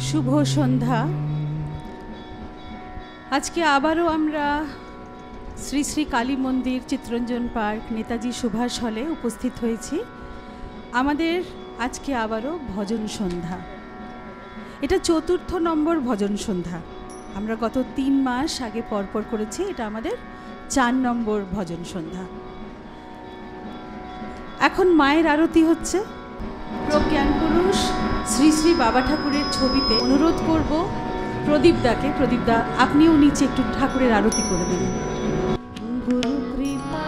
শুভ সন্ধ্যা। আজকে আবারও আমরা শ্রী শ্রী কালী মন্দির, চিত্তরঞ্জন পার্ক, নেতাজি সুভাষ হলে উপস্থিত হয়েছি। আমাদের আজকে আবারও ভজন সন্ধ্যা। এটা ৪র্থ নম্বর ভজন সন্ধ্যা। আমরা গত ৩ মাস আগে পরপর করেছি, এটা আমাদের ৪ নম্বর ভজন সন্ধ্যা। এখন মায়ের আরতি হচ্ছে। প্রজ্ঞান পুরুষ শ্রী শ্রী বাবা ঠাকুরের ছবিতে অনুরোধ করব প্রদীপদাকে, প্রদীপদা আপনিও নিচে একটু ঠাকুরের আরতি করে দিন। গুরু কৃপা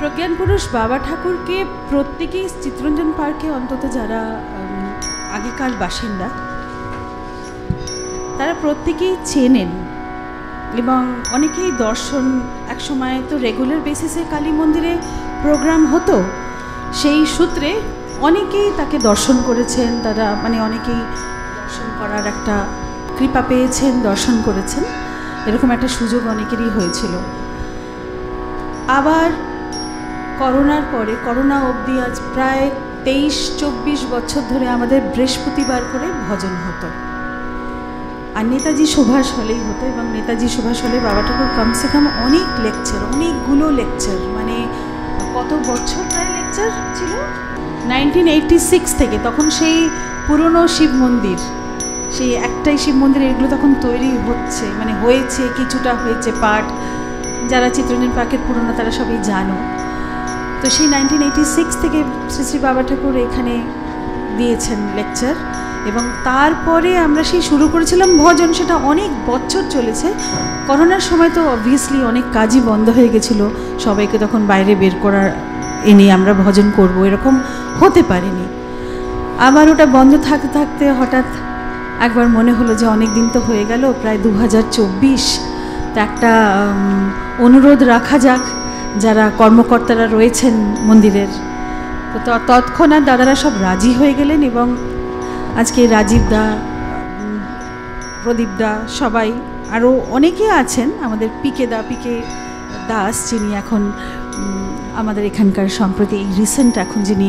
প্রজ্ঞান পুরুষ বাবা ঠাকুরকে প্রত্যেকেই চিত্তরঞ্জন পার্কে, অন্তত যারা আগেকার বাসিন্দা তারা প্রত্যেকেই চেনেন এবং অনেকেই দর্শন, একসময় তো রেগুলার বেসিসে কালী মন্দিরে প্রোগ্রাম হতো, সেই সূত্রে অনেকেই তাকে দর্শন করেছেন। তারা অনেকেই দর্শন করার একটা কৃপা পেয়েছেন, দর্শন করেছেন, এরকম একটা সুযোগ অনেকেরই হয়েছিল। আবার করোনার পরে, করোনা অবধি আজ প্রায় 23-24 বছর ধরে আমাদের বৃহস্পতিবার করে ভজন হতো, আর নেতাজি সুভাষ হলেই হতো। এবং নেতাজি সুভাষ হলে বাবা ঠাকুর কমসে কম অনেকগুলো লেকচার, মানে কত বছর প্রায় লেকচার ছিল, 1986 থেকে। তখন সেই পুরনো শিব মন্দির, সেই একটাই শিব মন্দির, এগুলো তখন তৈরি হচ্ছে, মানে হয়েছে, কিছুটা হয়েছে পাঠ। যারা চিত্তরঞ্জন পার্কের পুরনো তারা সবাই জানো। তো সেই 1986 থেকে শ্রী শ্রী বাবা ঠাকুর এখানে দিয়েছেন লেকচার, এবং তারপরে আমরা সেই শুরু করেছিলাম ভজন। সেটা অনেক বছর চলেছে। করোনার সময় তো অবভিয়াসলি অনেক কাজই বন্ধ হয়ে গেছিলো, সবাইকে তখন বাইরে বের করার এনে আমরা ভজন করব এরকম হতে পারেনি। আবার ওটা বন্ধ থাকতে থাকতে হঠাৎ একবার মনে হলো যে অনেক দিন তো হয়ে গেল, প্রায় 2024, তা একটা অনুরোধ রাখা যাক যারা কর্মকর্তারা রয়েছেন মন্দিরের। তো তৎক্ষণাৎ দাদারা সব রাজি হয়ে গেলেন, এবং আজকে রাজীব দা, প্রদীপ দা, সবাই আরও অনেকে আছেন, আমাদের পিকে দাস যিনি এখন আমাদের এখানকার সম্প্রতি এই রিসেন্ট এখন যিনি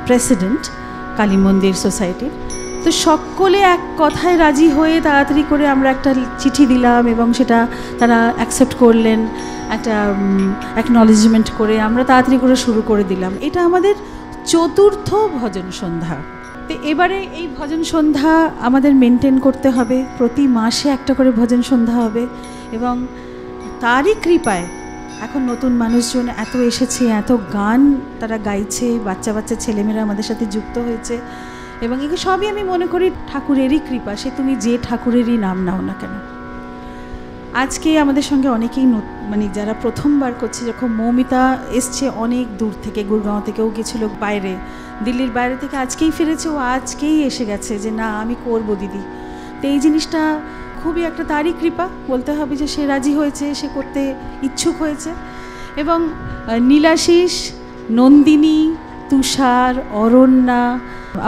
প্রেসিডেন্ট কালী মন্দির সোসাইটির। তো সকলে এক কথায় রাজি হয়ে তাড়াতাড়ি করে আমরা একটা চিঠি দিলাম, এবং সেটা তারা অ্যাকসেপ্ট করলেন, একটা অ্যাকনলেজমেন্ট করে আমরা তাড়াতাড়ি করে শুরু করে দিলাম। এটা আমাদের 4র্থ ভজন সন্ধ্যা। তো এবারে এই ভজন সন্ধ্যা আমাদের মেনটেন করতে হবে, প্রতি মাসে একটা করে ভজন সন্ধ্যা হবে, এবং তারই কৃপায় এখন নতুন মানুষজন এত এসেছে, এত গান তারা গাইছে, বাচ্চা ছেলেমেয়েরা আমাদের সাথে যুক্ত হয়েছে, এবং এগুলো সবই আমি মনে করি ঠাকুরেরই কৃপা, সে তুমি যে ঠাকুরেরই নাম নাও না কেন। আজকে আমাদের সঙ্গে অনেকেই মানে যারা প্রথমবার করছে, যখন মৌমিতা এসছে অনেক দূর থেকে, গুরগাঁও থেকেও গেছিল, বাইরে দিল্লির বাইরে থেকে আজকেই ফিরেছে, ও আজকেই এসে গেছে যে না আমি করবো দিদি। তো এই জিনিসটা খুবই একটা তারই কৃপা বলতে হবে, যে সে রাজি হয়েছে, সে করতে ইচ্ছুক হয়েছে। এবং নীলাশিস, নন্দিনী, তুষার, অরণ্যা,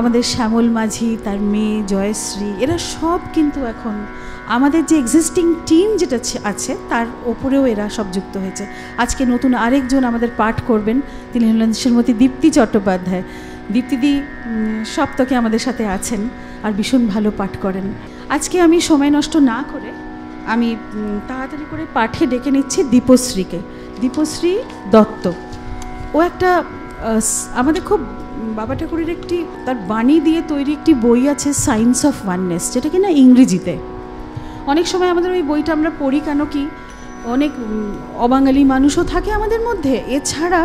আমাদের শ্যামল মাঝি, তার মেয়ে জয়শ্রী, এরা সব কিন্তু এখন আমাদের যে এক্সিস্টিং টিম যেটা আছে তার ওপরেও এরা সব যুক্ত হয়েছে। আজকে নতুন আরেকজন আমাদের পাঠ করবেন, তিনি হলেন শ্রীমতী দীপ্তি চট্টোপাধ্যায়। দীপ্তিদি সপ্তকে আমাদের সাথে আছেন আর ভীষণ ভালো পাঠ করেন। আজকে আমি সময় নষ্ট না করে আমি তাড়াতাড়ি করে পাঠে ডেকে নিচ্ছি দীপশ্রীকে, দীপশ্রী দত্ত। ও একটা আমাদের খুব বাবা ঠাকুরের একটি তার বাণী দিয়ে তৈরি একটি বই আছে, সায়েন্স অফ ওয়াননেস, যেটা কিনা ইংরেজিতে। অনেক সময় আমাদের ওই বইটা আমরা পড়ি, কেন কি অনেক অবাঙালি মানুষও থাকে আমাদের মধ্যে, এছাড়া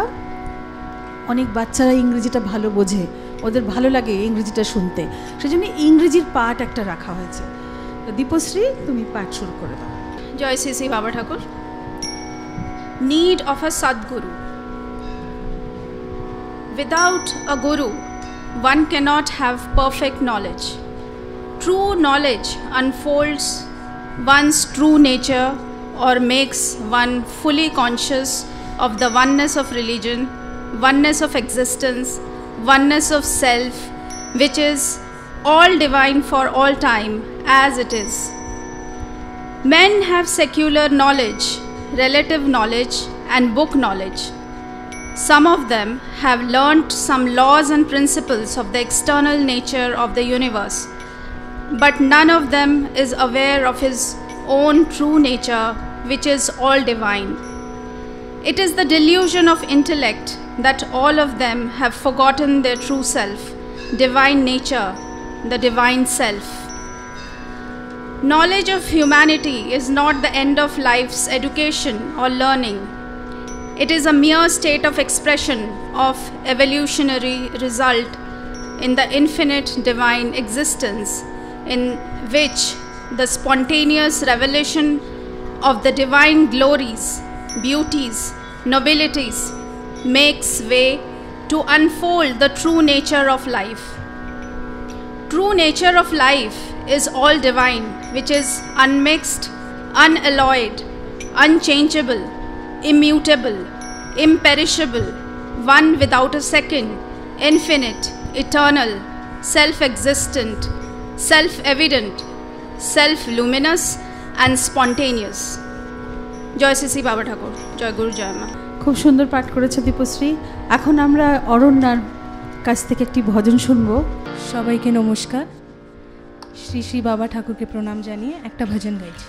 অনেক বাচ্চারা ইংরেজিটা ভালো বোঝে, ওদের ভালো লাগে ইংরেজিটা শুনতে, সেজন্য ইংরেজির পাঠ একটা রাখা হয়েছে। তো দীপশ্রী তুমি পাঠ শুরু করে দাও। জয় শ্রী শ্রী বাবা ঠাকুর। Need of a Sadguru. Without a guru, one cannot have perfect knowledge. True knowledge unfolds one's true nature or makes one fully conscious of the oneness of religion, oneness of existence, oneness of self, which is all divine for all time as it is. Men have secular knowledge, relative knowledge, and book knowledge. Some of them have learnt some laws and principles of the external nature of the universe, but none of them is aware of his own true nature, which is all divine. It is the delusion of intellect that all of them have forgotten their true self, divine nature, the divine self. Knowledge of humanity is not the end of life's education or learning. It is a mere state of expression of evolutionary result in the infinite divine existence, in which the spontaneous revelation of the divine glories, beauties, nobilities makes way to unfold the true nature of life. True nature of life is all divine, which is unmixed, unalloyed, unchangeable, immutable, imperishable, one without a second, infinite, eternal, self-existent, self-evident, self-luminous and spontaneous. জয় শ্রী শ্রী বাবা ঠাকুর, জয় গুরু, জয় মা। খুব সুন্দর পাঠ করেছে দীপশ্রী। এখন আমরা অরণ্যার কাছ থেকে একটি ভজন শুনবো। সবাইকে নমস্কার। শ্রী শ্রী বাবা ঠাকুরকে প্রণাম জানিয়ে একটা ভজন গাইছি।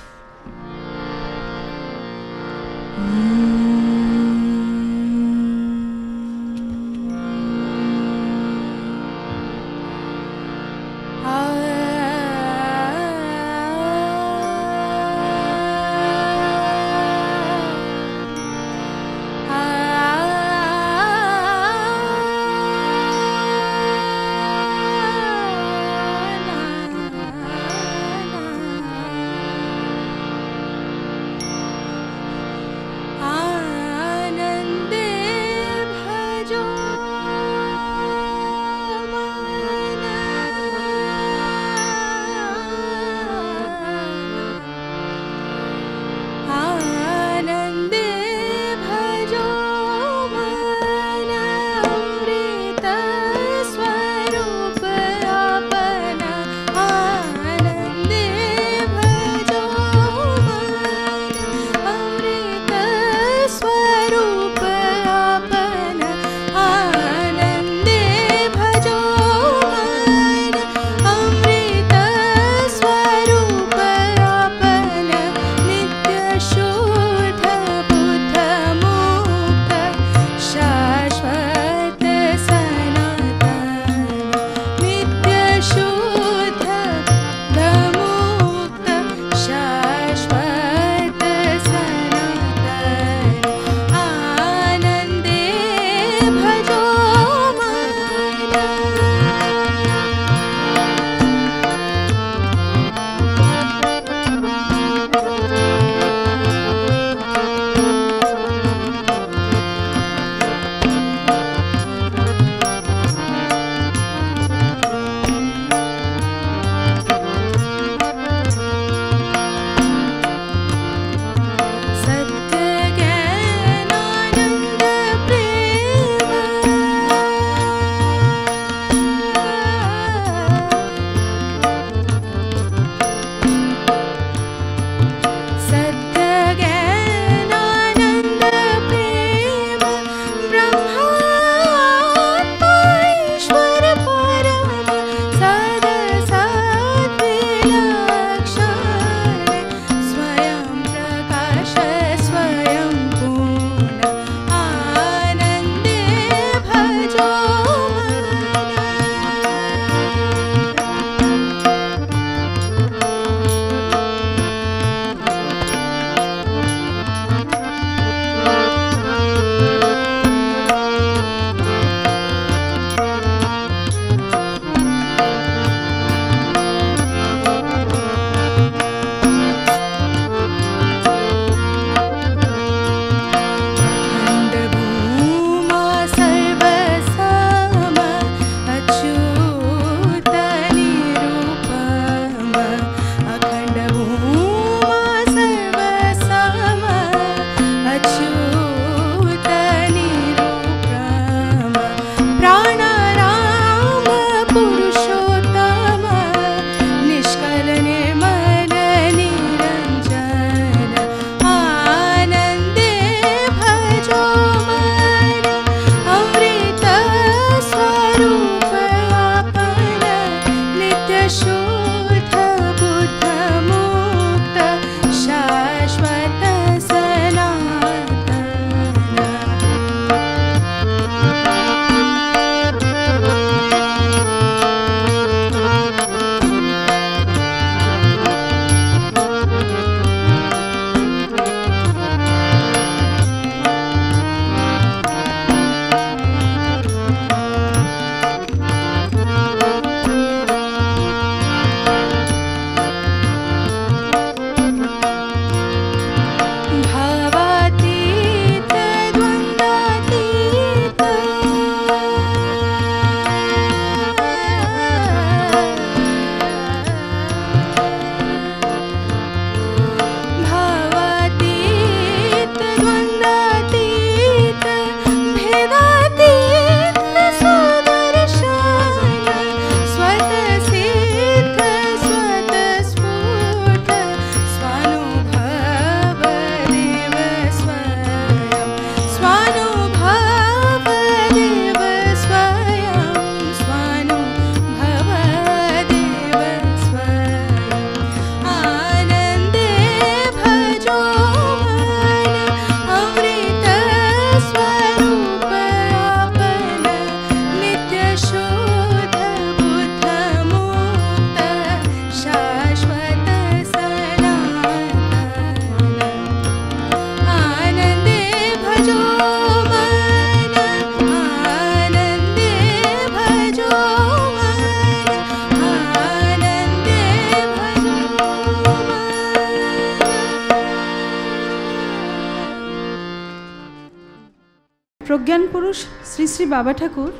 প্রজ্ঞান পুরুষ শ্রী শ্রী বাবা ঠাকুর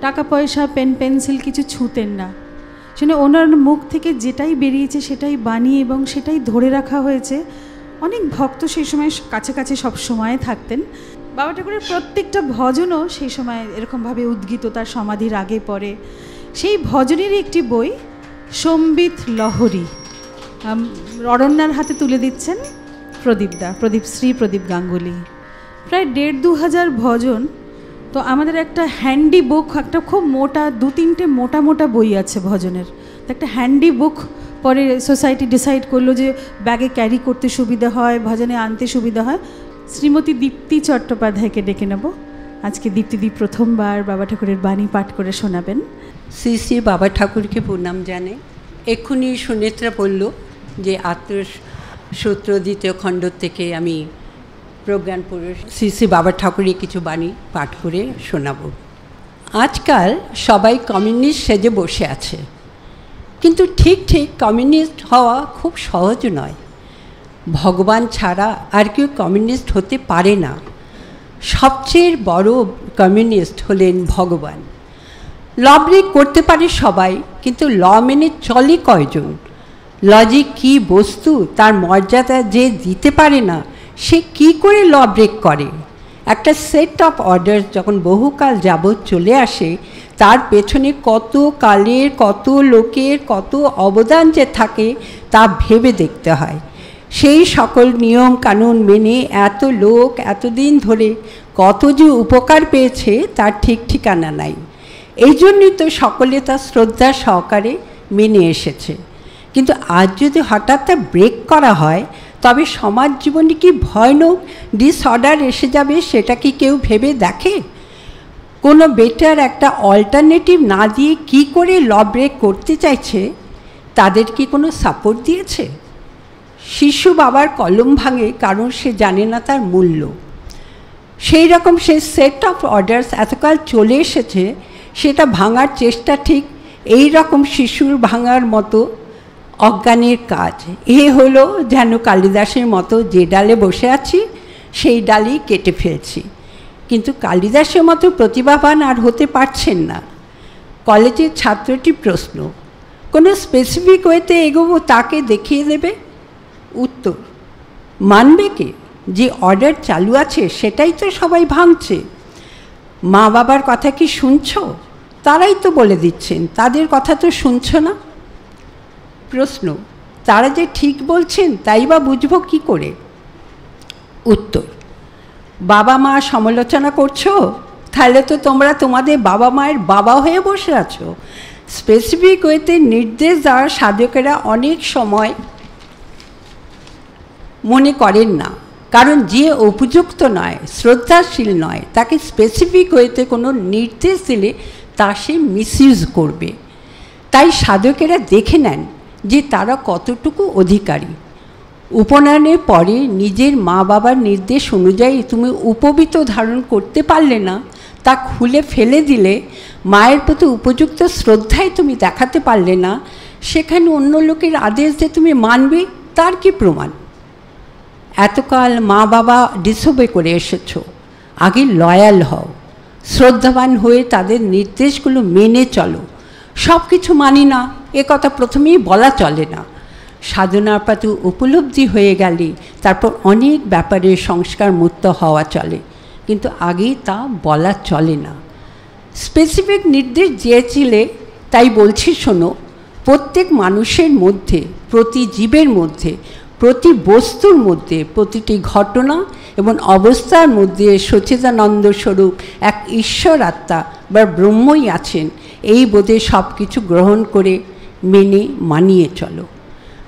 টাকা পয়সা পেন পেন্সিল কিছু ছুঁতেন না, সেটা ওনার মুখ থেকে যেটাই বেরিয়েছে সেটাই বানিয়ে এবং সেটাই ধরে রাখা হয়েছে। অনেক ভক্ত সেই সময় কাছাকাছি সব সময় থাকতেন। বাবা ঠাকুরের প্রত্যেকটা ভজনও সেই সময় এরকমভাবে উদ্গীত তার সমাধির আগে পরে। সেই ভজনেরই একটি বই সম্বিত লহরী অরণ্যার হাতে তুলে দিচ্ছেন প্রদীপ গাঙ্গুলি। প্রায় 1,500 ভজন। তো আমাদের একটা হ্যান্ডি বুক, একটা খুব মোটা 2-3টে মোটা মোটা বই আছে ভজনের। তো একটা হ্যান্ডি বুক পরে সোসাইটি ডিসাইড করলো যে ব্যাগে ক্যারি করতে সুবিধা হয়, ভজনে আনতে সুবিধা হয়। শ্রীমতী দীপ্তি চট্টোপাধ্যায়কে ডেকে নেব। আজকে দীপ্তিদি প্রথমবার বাবা ঠাকুরের বাণী পাঠ করে শোনাবেন। শ্রী শ্রী বাবা ঠাকুরকে প্রণাম জানাই। এক্ষুনি সুনেত্রা বলল যে আত্মসূত্র 2য় খণ্ড থেকে আমি প্রজ্ঞান পুরুষ শ্রী শ্রী বাবা ঠাকুরের কিছু বাণী পাঠ করে শোনাব। আজকাল সবাই কমিউনিস্ট সেজে বসে আছে, কিন্তু ঠিক কমিউনিস্ট হওয়া খুব সহজ নয়। ভগবান ছাড়া আর কেউ কমিউনিস্ট হতে পারে না। সবচেয়ে বড় কমিউনিস্ট হলেন ভগবান। ল ব্রেক করতে পারে সবাই, কিন্তু ল মেনে চলে কয়জন? লজিক কি বস্তু তার মর্যাদা যে দিতে পারে না, সে কি করে ল ব্রেক করে? একটা সেট অফ অর্ডার যখন বহুকাল যাবৎ চলে আসে, তার পেছনে কত কালের, কত লোকের, কত অবদান যে থাকে তা ভেবে দেখতে হয়। সেই সকল নিয়ম কানুন মেনে এত লোক এতদিন ধরে কত যে উপকার পেয়েছে তার ঠিক ঠিকানা নাই। এই জন্যই তো সকলে তা শ্রদ্ধা সহকারে মেনে এসেছে। কিন্তু আজ যদি হঠাৎ তা ব্রেক করা হয়, তবে সমাজ জীবনে কি ভয়ানক ডিসঅর্ডার এসে যাবে সেটা কি কেউ ভেবে দেখে? কোনো বেটার একটা অল্টারনেটিভ না দিয়ে কি করে ল ব্রেক করতে চাইছে, তাদের কি কোনো সাপোর্ট দিয়েছে? শিশু বাবার কলম ভাঙে কারণ সে জানে না তার মূল্য। সেই রকম সে সেট অফ অর্ডার্স এতকাল চলে এসেছে, সেটা ভাঙার চেষ্টা ঠিক এই রকম শিশুর ভাঙার মতো অজ্ঞানের কাজ। এ হলো যেন কালিদাসের মতো যে ডালে বসে আছি সেই ডালই কেটে ফেলছি, কিন্তু কালিদাসের মতো প্রতিভাবান আর হতে পারছেন না। কলেজের ছাত্রটি প্রশ্ন, কোনো স্পেসিফিক ওয়েতে এগোবো তাকে দেখিয়ে দেবে? উত্তর, মানবে কে? যে অর্ডার চালু আছে সেটাই তো সবাই ভাঙছে। মা বাবার কথা কি শুনছ? তারাই তো বলে দিচ্ছেন, তাদের কথা তো শুনছ না। প্রশ্ন, তারা যে ঠিক বলছেন তাই বা বুঝবো কী করে? উত্তর, বাবা মা সমালোচনা করছো, তাহলে তো তোমরা তোমাদের বাবা মায়ের বাবা হয়ে বসে আছো। স্পেসিফিক ওয়েতে নির্দেশ দেওয়ার সাধকেরা অনেক সময় মনে করেন না, কারণ যে উপযুক্ত নয়, শ্রদ্ধাশীল নয়, তাকে স্পেসিফিক ওয়েতে কোনো নির্দেশ দিলে তা সে মিসইউজ করবে। তাই সাধকেরা দেখে নেন যে তারা কতটুকু অধিকারী। উপনয়নের পরে নিজের মা বাবার নির্দেশ অনুযায়ী তুমি উপবীত ধারণ করতে পারলে না, তা খুলে ফেলে দিলে, মায়ের প্রতি উপযুক্ত শ্রদ্ধাই তুমি দেখাতে পারলে না, সেখানে অন্য লোকের আদেশ যে তুমি মানবে তার কি প্রমাণ? এতকাল মা বাবা ডিসোবে করে এসেছো, আগে লয়াল হও, শ্রদ্ধাবান হয়ে তাদের নির্দেশগুলো মেনে চলো। সব কিছু মানি না এ কথা প্রথমেই বলা চলে না। সাধনার প্রতি উপলব্ধি হয়ে গেলে তারপর অনেক ব্যাপারে সংস্কার মুক্ত হওয়া চলে, কিন্তু আগেই তা বলা চলে না। স্পেসিফিক নির্দেশ দিয়েছিলে, তাই বলছি শোনো, প্রত্যেক মানুষের মধ্যে, প্রতি জীবের মধ্যে, প্রতি বস্তুর মধ্যে, প্রতিটি ঘটনা এবং অবস্থার মধ্যে সচ্চিদানন্দ স্বরূপ এক ঈশ্বর আত্মা বা ব্রহ্মই আছেন। এই বোধে সব কিছু গ্রহণ করে মেনে মানিয়ে চলো।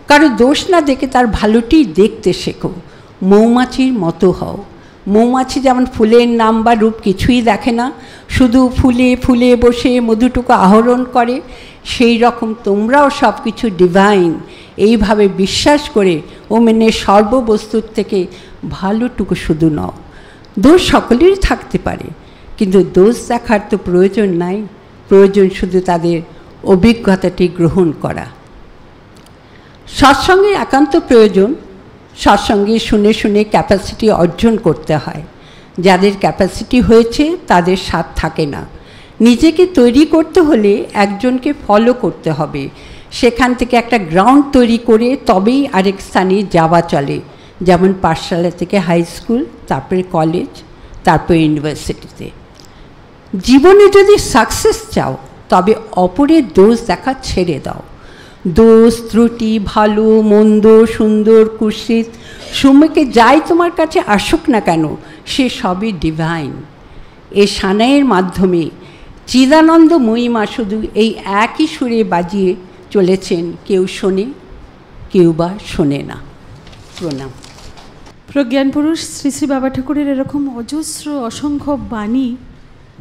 কারো দোষ না দেখে তার ভালোটি দেখতে শেখো। মৌমাছির মতো হও। মৌমাছি যেমন ফুলের নাম বা রূপ কিছুই দেখে না, শুধু ফুলে ফুলে বসে মধুটুকু আহরণ করে, সেই রকম তোমরাও সব কিছু ডিভাইন এইভাবে বিশ্বাস করে ও মেনে সর্ববস্তুর থেকে ভালোটুকু শুধু নাও। দোষ সকলেরই থাকতে পারে, কিন্তু দোষ দেখার তো প্রয়োজন নাই, প্রয়োজন শুধু তাদের অভিজ্ঞতাটি গ্রহণ করা। সৎসঙ্গের একান্ত প্রয়োজন। সৎসঙ্গে শুনে শুনে ক্যাপাসিটি অর্জন করতে হয়। যাদের ক্যাপাসিটি হয়েছে তাদের স্বাদ থাকে না। নিজেকে তৈরি করতে হলে একজনকে ফলো করতে হবে, সেখান থেকে একটা গ্রাউন্ড তৈরি করে তবেই আরেক স্থানে যাওয়া চলে। যেমন পাঠশালা থেকে হাই স্কুল, তারপরে কলেজ, তারপরে ইউনিভার্সিটিতে। জীবনে যদি সাকসেস চাও তবে অপরের দোষ দেখা ছেড়ে দাও। দোষ, ত্রুটি, ভালো মন্দ, সুন্দর কুৎসিত, সময়কে যাই তোমার কাছে আসুক না কেন, সে সবই ডিভাইন। এই সানাইয়ের মাধ্যমে চিদানন্দময়ী মা শুধু এই একই সুরে বাজিয়ে চলেছেন, কেউ শোনে কেউ বা শোনে না। প্রণাম। প্রজ্ঞান পুরুষ শ্রী শ্রী বাবা ঠাকুরের এরকম অজস্র অসংখ্য বাণী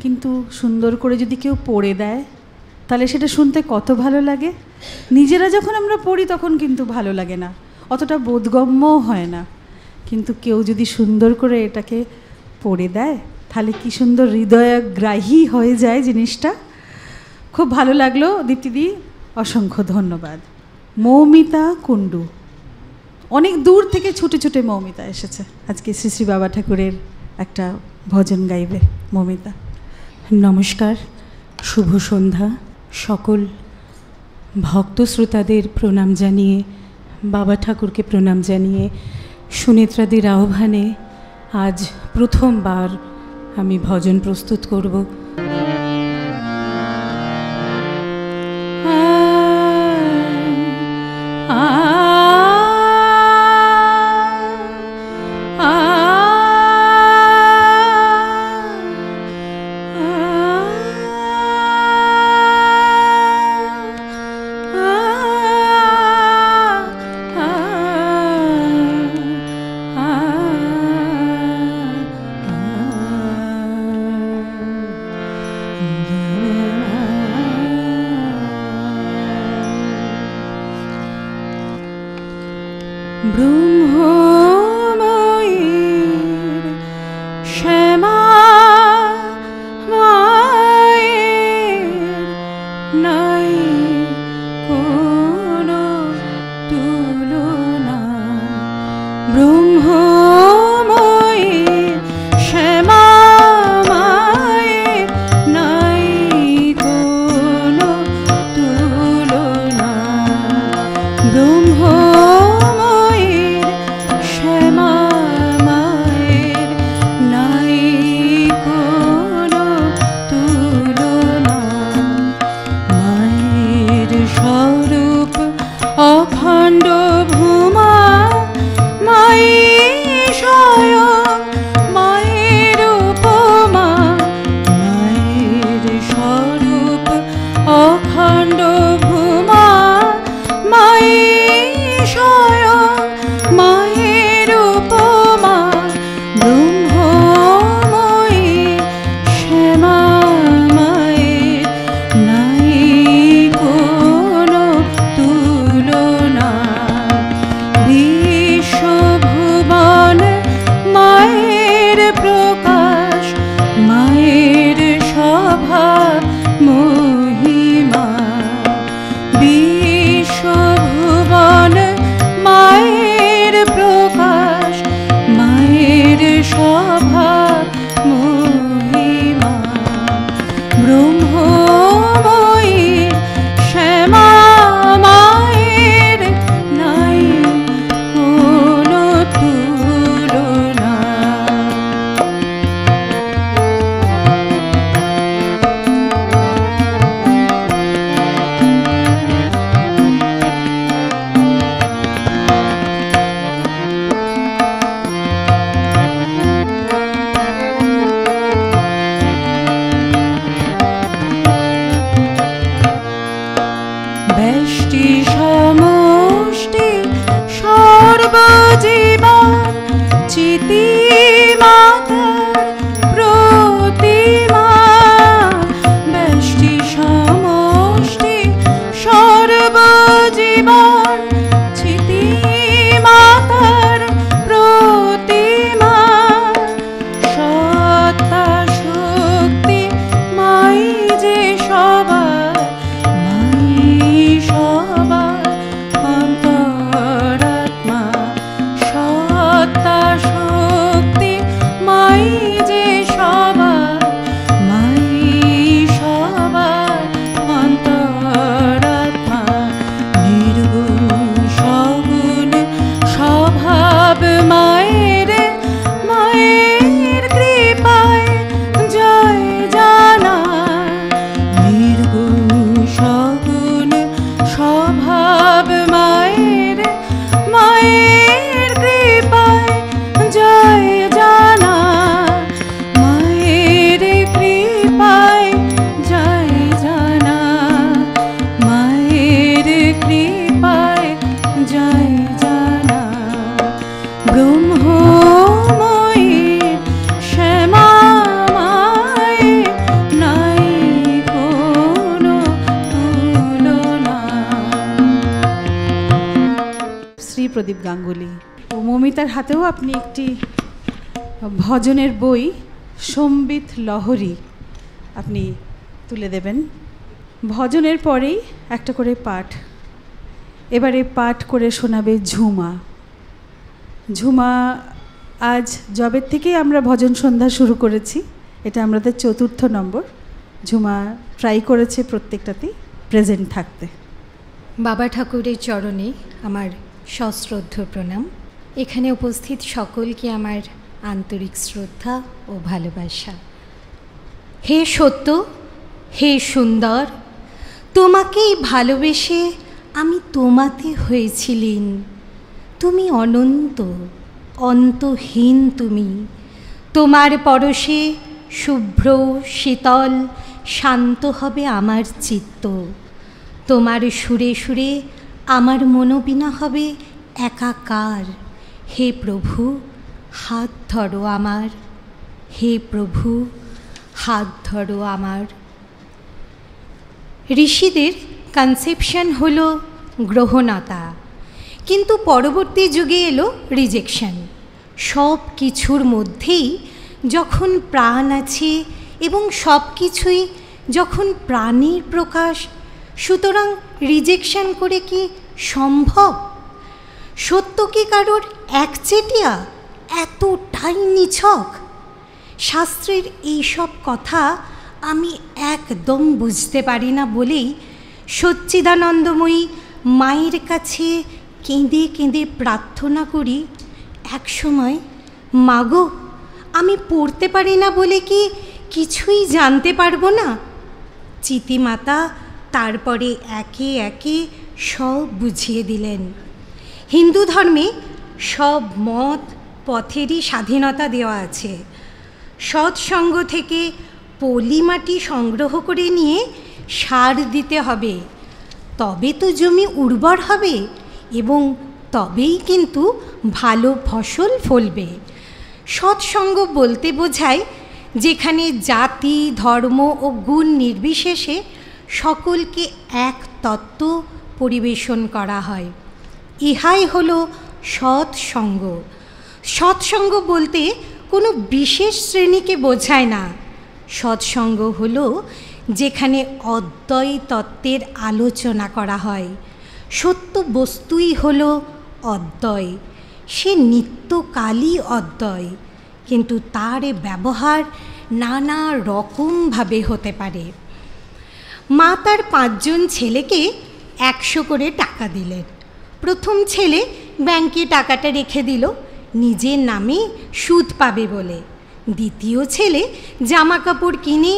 কিন্তু সুন্দর করে যদি কেউ পড়ে দেয় তাহলে সেটা শুনতে কত ভালো লাগে। নিজেরা যখন আমরা পড়ি তখন কিন্তু ভালো লাগে না, অতটা বোধগম্যও হয় না, কিন্তু কেউ যদি সুন্দর করে এটাকে পড়ে দেয় তাহলে কি সুন্দর হৃদয়গ্রাহী হয়ে যায় জিনিসটা। খুব ভালো লাগলো দীপ্তিদি, অসংখ্য ধন্যবাদ। মৌমিতা কুণ্ডু, অনেক দূর থেকে ছুটে ছুটে মৌমিতা এসেছে আজকে শ্রী শ্রী বাবা ঠাকুরের একটা ভজন গাইবে। মৌমিতা। নমস্কার, শুভ সন্ধ্যা। সকল ভক্ত শ্রোতাদের প্রণাম জানিয়ে, বাবা ঠাকুরকে প্রণাম জানিয়ে, সুনেত্রাদের আহ্বানে আজ প্রথমবার আমি ভজন প্রস্তুত করব। প্রদীপ গাঙ্গুলি। মৌমিতার হাতেও আপনি একটি ভজনের বই সম্বিত লহরী আপনি তুলে দেবেন। ভজনের পরেই একটা করে পাঠ, এবারে পাঠ করে শোনাবে ঝুমা। ঝুমা আজ জবের থেকেই আমরা ভজন সন্ধ্যা শুরু করেছি, এটা আমাদের 4র্থ নম্বর। ঝুমা ট্রাই করেছে প্রত্যেকটাতেই প্রেজেন্ট থাকতে। বাবা ঠাকুরের চরণে আমার সশ্রদ্ধ প্রণাম। এখানে উপস্থিত সকলকে আমার আন্তরিক শ্রদ্ধা ও ভালোবাসা। হে সত্য, হে সুন্দর, তোমাকেই ভালোবেসে আমি তোমাতে হয়েছি লীন। তুমি অনন্ত, অন্তহীন তুমি। তোমার পরশে শুভ্র শীতল শান্ত হবে আমার চিত্ত। তোমার সুরে সুরে আমার মনোবীণা হবে একাকার। হে প্রভু, হাত ধরো আমার। হে প্রভু, হাত ধরো আমার। ঋষিদের কনসেপশন হলো গ্রহণতা, কিন্তু পরবর্তী যুগে এলো রিজেকশন। সব কিছুর মধ্যেই যখন প্রাণ আছে এবং সব কিছুই যখন প্রাণের প্রকাশ, সুতরাং রিজেকশন করে কি সম্ভব? সত্য কি কারোর একচেটিয়া, এতটাই নিছক? শাস্ত্রের এইসব কথা আমি একদম বুঝতে পারি না বলেই সচ্চিদানন্দময়ী মায়ের কাছে কেঁদে কেঁদে প্রার্থনা করি, একসময় মাগো, আমি পড়তে পারি না বলে কি কিছুই জানতে পারবো না? চিতিমাতা তারপরে একে একে সব বুঝিয়ে দিলেন। হিন্দু ধর্মে সব মত পথেরই স্বাধীনতা দেওয়া আছে। সৎসঙ্গ থেকে পলি মাটি সংগ্রহ করে নিয়ে সার দিতে হবে, তবে তো জমি উর্বর হবে এবং তবেই কিন্তু ভালো ফসল ফলবে। সৎসঙ্গ বলতে বোঝায় যেখানে জাতি, ধর্ম ও গুণ নির্বিশেষে সকলকে এক তত্ত্ব পরিবেশন করা হয়। ইহাই হলো সৎসঙ্গ। সৎসঙ্গ বলতে কোনো বিশেষ শ্রেণীকে বোঝায় না। সৎসঙ্গ হলো যেখানে অদ্বয় তত্ত্বের আলোচনা করা হয়। সত্য বস্তুই হলো অদ্বয়, সে নিত্যকালই অদ্বয়, কিন্তু তার ব্যবহার নানা রকমভাবে হতে পারে। মা তার 5 জন ছেলেকে 100 করে টাকা দিলেন। প্রথম ছেলে ব্যাংকে টাকাটা রেখে দিল নিজের নামে সুদ পাবে বলে। দ্বিতীয় ছেলে জামা কাপড় কিনে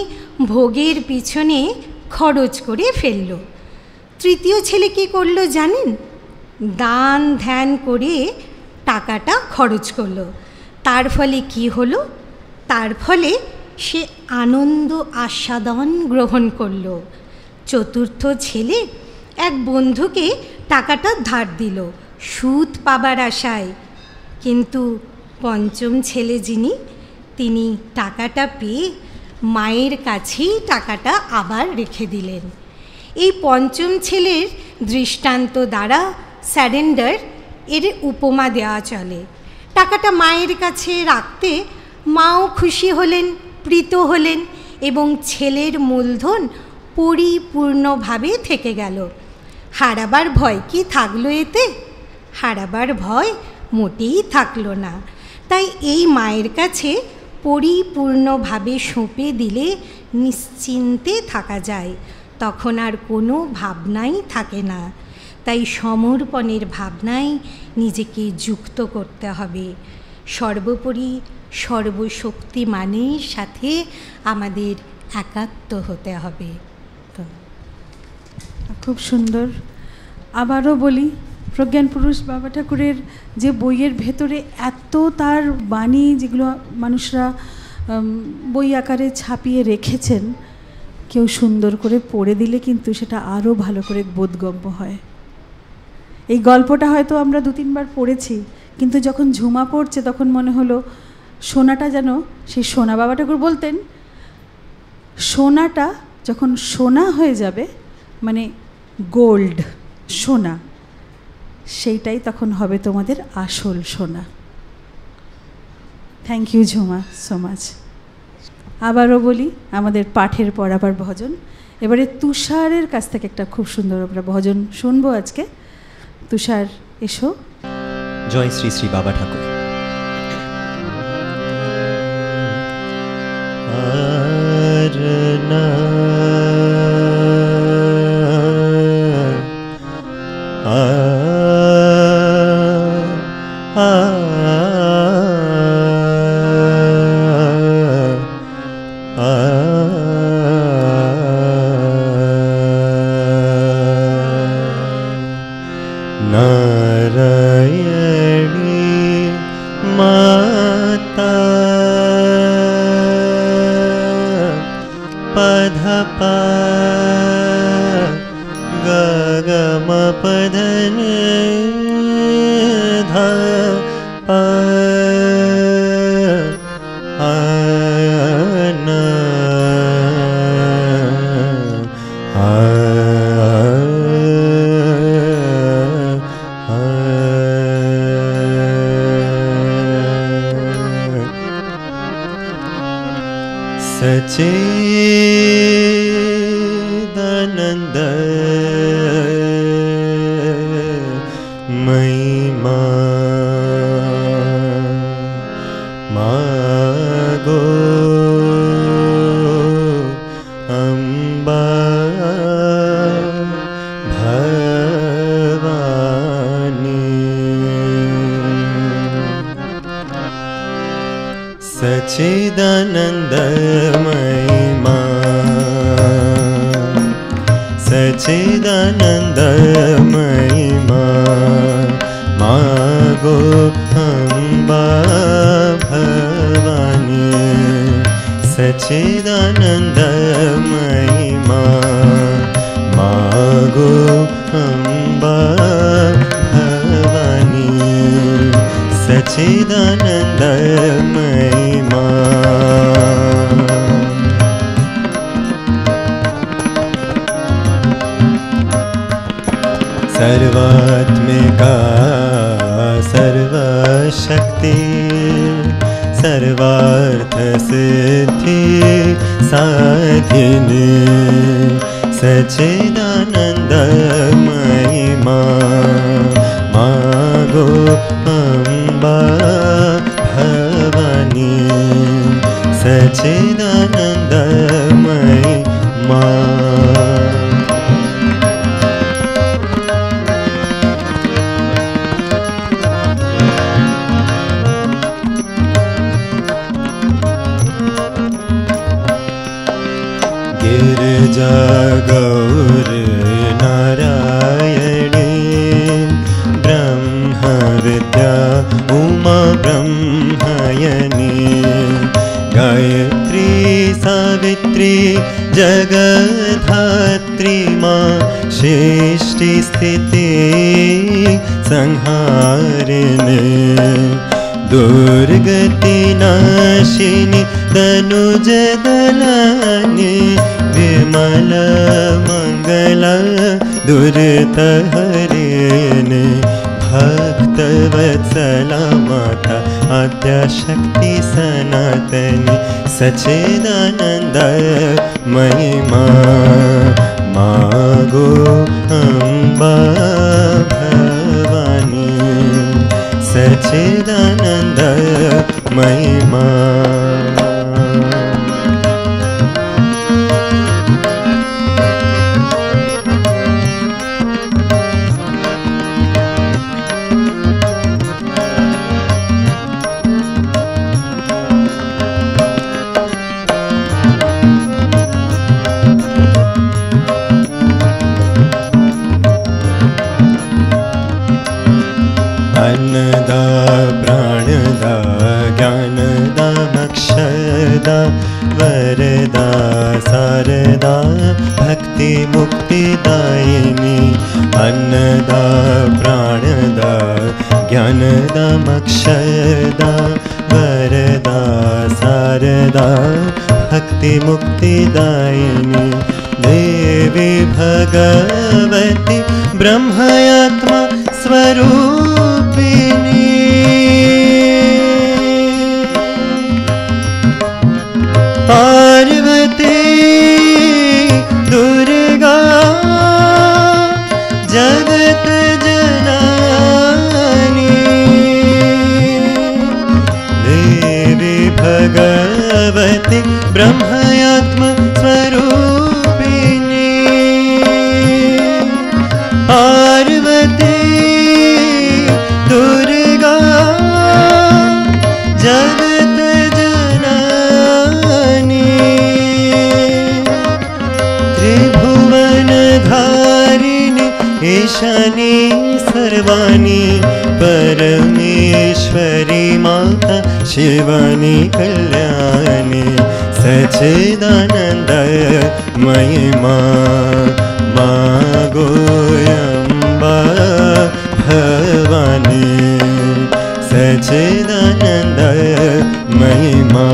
ভোগের পিছনে খরচ করে ফেলল। তৃতীয় ছেলে কী করলো জানেন? দান ধ্যান করে টাকাটা খরচ করলো। তার ফলে কি হলো? তার ফলে সে আনন্দ আস্বাদন গ্রহণ করলো। চতুর্থ ছেলে এক বন্ধুকে টাকাটা ধার দিল সুদ পাবার আশায়, কিন্তু পঞ্চম ছেলে যিনি, তিনি টাকাটা পেয়ে মায়ের কাছেই টাকাটা আবার রেখে দিলেন। এই পঞ্চম ছেলের দৃষ্টান্ত দ্বারা স্যারেন্ডার এর উপমা দেওয়া চলে। টাকাটা মায়ের কাছে রাখতে মাও খুশি হলেন, প্রীত হলেন এবং ছেলের মূলধন পরিপূর্ণভাবে থেকে গেল। হারাবার ভয় কি থাকলো এতে? হারাবার ভয় মোটেই থাকলো না। তাই এই মায়ের কাছে পরিপূর্ণভাবে সঁপে দিলে নিশ্চিন্তে থাকা যায়, তখন আর কোনো ভাবনাই থাকে না। তাই সমর্পণের ভাবনায় নিজেকে যুক্ত করতে হবে। সর্বোপরি সর্বশক্তিমানের সাথে আমাদের একাত্ম হতে হবে। খুব সুন্দর। আবারও বলি, প্রজ্ঞান পুরুষ বাবা ঠাকুরের যে বইয়ের ভেতরে এত তার বাণী, যেগুলো মানুষরা বই আকারে ছাপিয়ে রেখেছেন, কেউ সুন্দর করে পড়ে দিলে কিন্তু সেটা আরও ভালো করে বোধগম্য হয়। এই গল্পটা হয়তো আমরা 2-3 বার পড়েছি, কিন্তু যখন ঝুমা পড়ছে তখন মনে হলো সোনাটা যেন সেই সোনা। বাবা ঠাকুর বলতেন সোনাটা যখন সোনা হয়ে যাবে, মানে গোল্ড, সোনা, সেইটাই তখন হবে তোমাদের আসল সোনা। Thank you Jhuma so much. আবারও বলি আমাদের পাঠের পর আবার ভজন। এবারে তুষারের কাছ থেকে একটা খুব সুন্দর আমরা ভজন শুনবো আজকে। তুষার এসো। জয় শ্রী শ্রী বাবা ঠাকুর। सच्चिदानंद महिमा मागो अम्बा भवानी सच्चिदानंद महिमा सच्चिदानंद महिमा मागो अम्बा भवानी सच्चिदानंद महिमा मागो अम्बा भवानी सच्चिदानंद महिमा सर्वात्मिका सर्वशक्ति सर्वार्थ सिद्धि साधिनी सच्चिदानंद महिमा मागो अम्बा भवानी सच्चिदानंद महिमा गिरिजा गौर नारायणी ब्रह्म विद्या उमा ब्रह्मयनी गायत्री सावित्री जगद्धात्री माँ सृष्टि स्थिति संहारिणी दुर्गति नाशिनी तनुज दलानी विमल मंगल दुरित हरिणी भक्त वत्सला माता आद्याशक्ति सनातनी सच्चिदानंद महिमा मागो अम्बा भवानी सच्चिदानंद महिमा अन्नदा प्राणदा ज्ञानदा मोक्षदा वरदा सारदा भक्ति मुक्तिदायिनी अन्नदा प्राणदा ज्ञानदा मोक्षदा वरदा सारदा भक्ति मुक्तिदायिनी देवी भगवती ब्रह्मात्मा स्व स्वरूपिणी पार्वती दुर्गा जगत जननी देवी भगवती ब्रह्मयात्म स्वरूपिणी पार्वती दुर्गा जगत जननी त्रिभुवन धारिणी ईशानी सर्वाणी परमेश्वरी माता शिवानी कल्याणी सच्चिदानंद महिमा मां गोयंबा भवानी सच्चिदानंद महिमा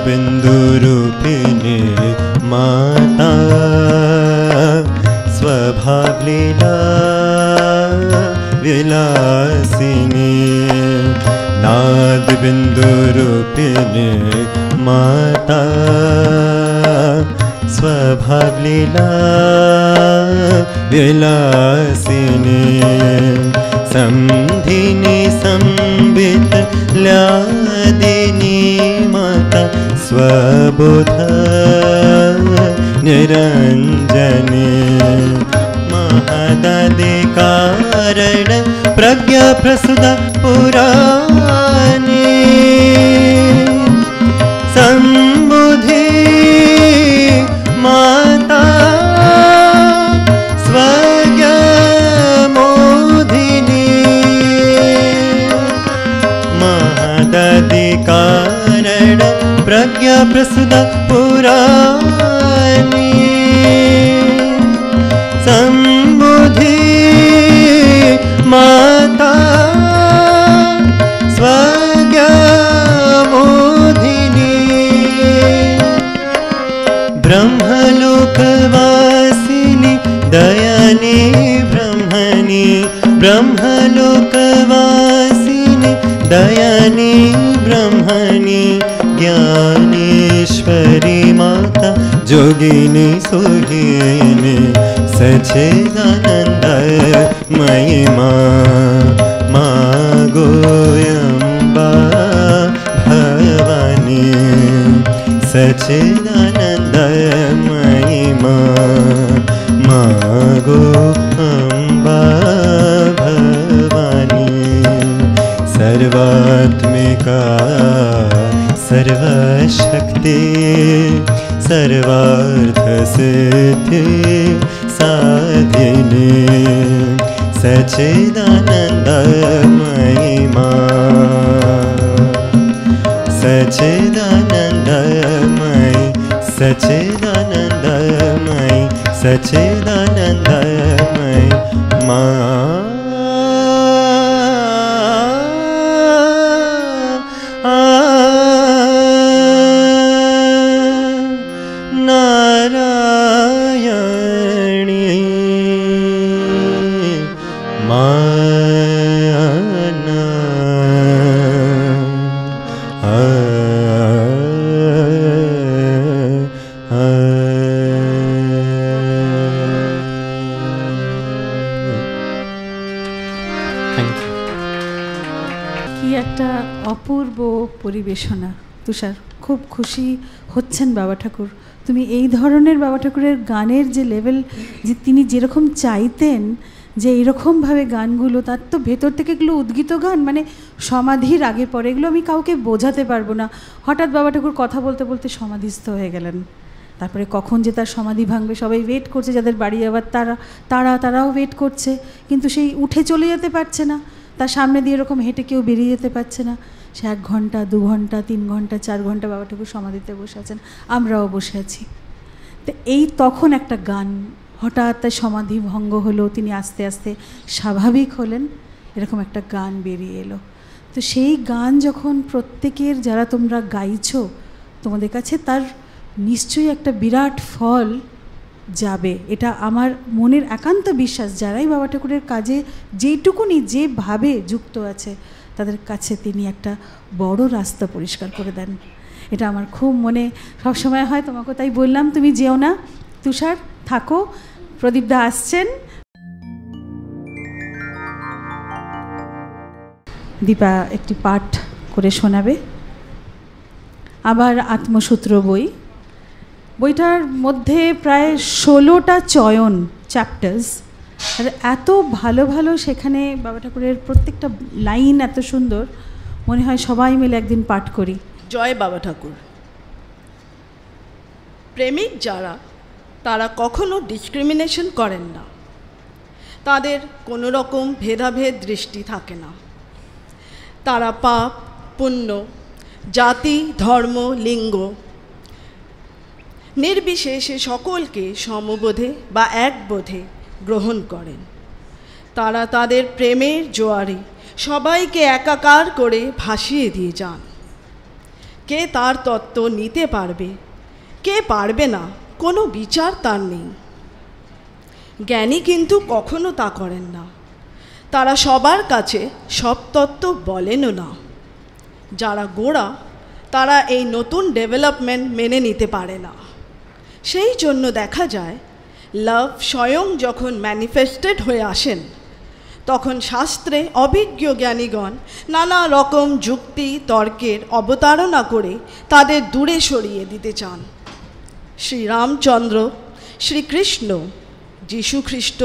बिंदुरूपिणी माता स्वभाव लीला विलासिनी नाद बिंदुरूपिणी माता स्वभाव लीला विलासिनी संधिनी संबित लादिनी माता स्वबोध निरंजनी महादादि कारण प्रज्ञा प्रसुदा पुराणी संबुधि माता स्वज्ञा मोधिनी महादादि कारण प्रज्ञा प्रसुदा पुराणी संबुधि माता स्वज्ञा मोधिनी ब्रह्मलोकवासिनी दयानी ब्रह्मणी ब्रह्मलोकवासिनी दयानी ब्रह्मणी ज्ञानेश्वरी माता जोगिनी सोहिनी सच्चिदानंद महिमा मां गोयंबा भवानी सच्चिदानंद महिमा मां गोयंबा भवानी सर्वात्मिका सर्वशक्ति सर्वार्थ सिद्धि साधिनी सच्चिदानंद महिमा सच्चिदानंदमय सच्चिदानंदमय सच्चिदानंदमय नारायणी माना কি একটা অপূর্ব পরিবেশনা তুষার, খুব খুশি হচ্ছেন বাবা ঠাকুর। তুমি এই ধরনের বাবা ঠাকুরের গানের যে লেভেল, যে তিনি যেরকম চাইতেন যে এরকমভাবে গানগুলো, তার তো ভেতর থেকে এগুলো উদ্গীত গান, মানে সমাধির আগে পরে, এগুলো আমি কাউকে বোঝাতে পারবো না। হঠাৎ বাবা ঠাকুর কথা বলতে বলতে সমাধিস্থ হয়ে গেলেন। তারপরে কখন যে তার সমাধি ভাঙবে সবাই ওয়েট করছে, যাদের বাড়ি যাওয়ার তারাও ওয়েট করছে, কিন্তু সেই উঠে চলে যেতে পারছে না, তার সামনে দিয়ে এরকম হেঁটে কেউ বেরিয়ে যেতে পারছে না। সে 1 ঘন্টা 2 ঘন্টা 3 ঘন্টা 4 ঘন্টা বাবা ঠাকুর সমাধিতে বসে আছেন, আমরাও বসে আছি। তো এই তখন একটা গান হঠাৎ তার সমাধি ভঙ্গ হলো, তিনি আস্তে আস্তে স্বাভাবিক হলেন, এরকম একটা গান বেরিয়ে এলো। তো সেই গান যখন প্রত্যেকের, যারা তোমরা গাইছো, তোমাদের কাছে তার নিশ্চয়ই একটা বিরাট ফল যাবে, এটা আমার মনের একান্ত বিশ্বাস। যারাই বাবা ঠাকুরের কাজে যেইটুকুনি যেভাবে যুক্ত আছে, তাদের কাছে তিনি একটা বড় রাস্তা পরিষ্কার করে দেন। এটা আমার খুব মনে সবসময় হয়। তোমাকে তাই বললাম, তুমি যেও না তুষার, থাকো। প্রদীপদা আসছেন, দীপা একটি পাঠ করে শোনাবে। আবার আত্মসূত্র বইটার মধ্যে প্রায় 16টা চয়ন, চ্যাপ্টার্স, আর এত ভালো ভালো সেখানে বাবা ঠাকুরের প্রত্যেকটা লাইন এত সুন্দর, মনে হয় সবাই মিলে একদিন পাঠ করি। জয় বাবা ঠাকুর। প্রেমিক যারা, তারা কখনো ডিসক্রিমিনেশন করেন না, তাদের কোনো রকম ভেদাভেদ দৃষ্টি থাকে না। তারা পাপ পুণ্য, জাতি ধর্ম লিঙ্গ নির্বিশেষে সকলকে সমবোধে বা একবোধে গ্রহণ করেন। তারা তাদের প্রেমের জোয়ারে সবাইকে একাকার করে ভাসিয়ে দিয়ে যান। কে তার তত্ত্ব নিতে পারবে, কে পারবে না, কোনো বিচার তার নেই। জ্ঞানী কিন্তু কখনো তা করেন না। তারা সবার কাছে সব তত্ত্ব বলেনও না। যারা গোঁড়া, তারা এই নতুন ডেভেলপমেন্ট মেনে নিতে পারে না। সেই জন্য দেখা যায়, লাভ স্বয়ং যখন ম্যানিফেস্টেড হয়ে আসেন, তখন শাস্ত্রে অভিজ্ঞ জ্ঞানীগণ নানা রকম যুক্তি তর্কের অবতারণা করে তাদের দূরে সরিয়ে দিতে চান। শ্রীরামচন্দ্র, শ্রীকৃষ্ণ, যীশুখ্রিস্ট,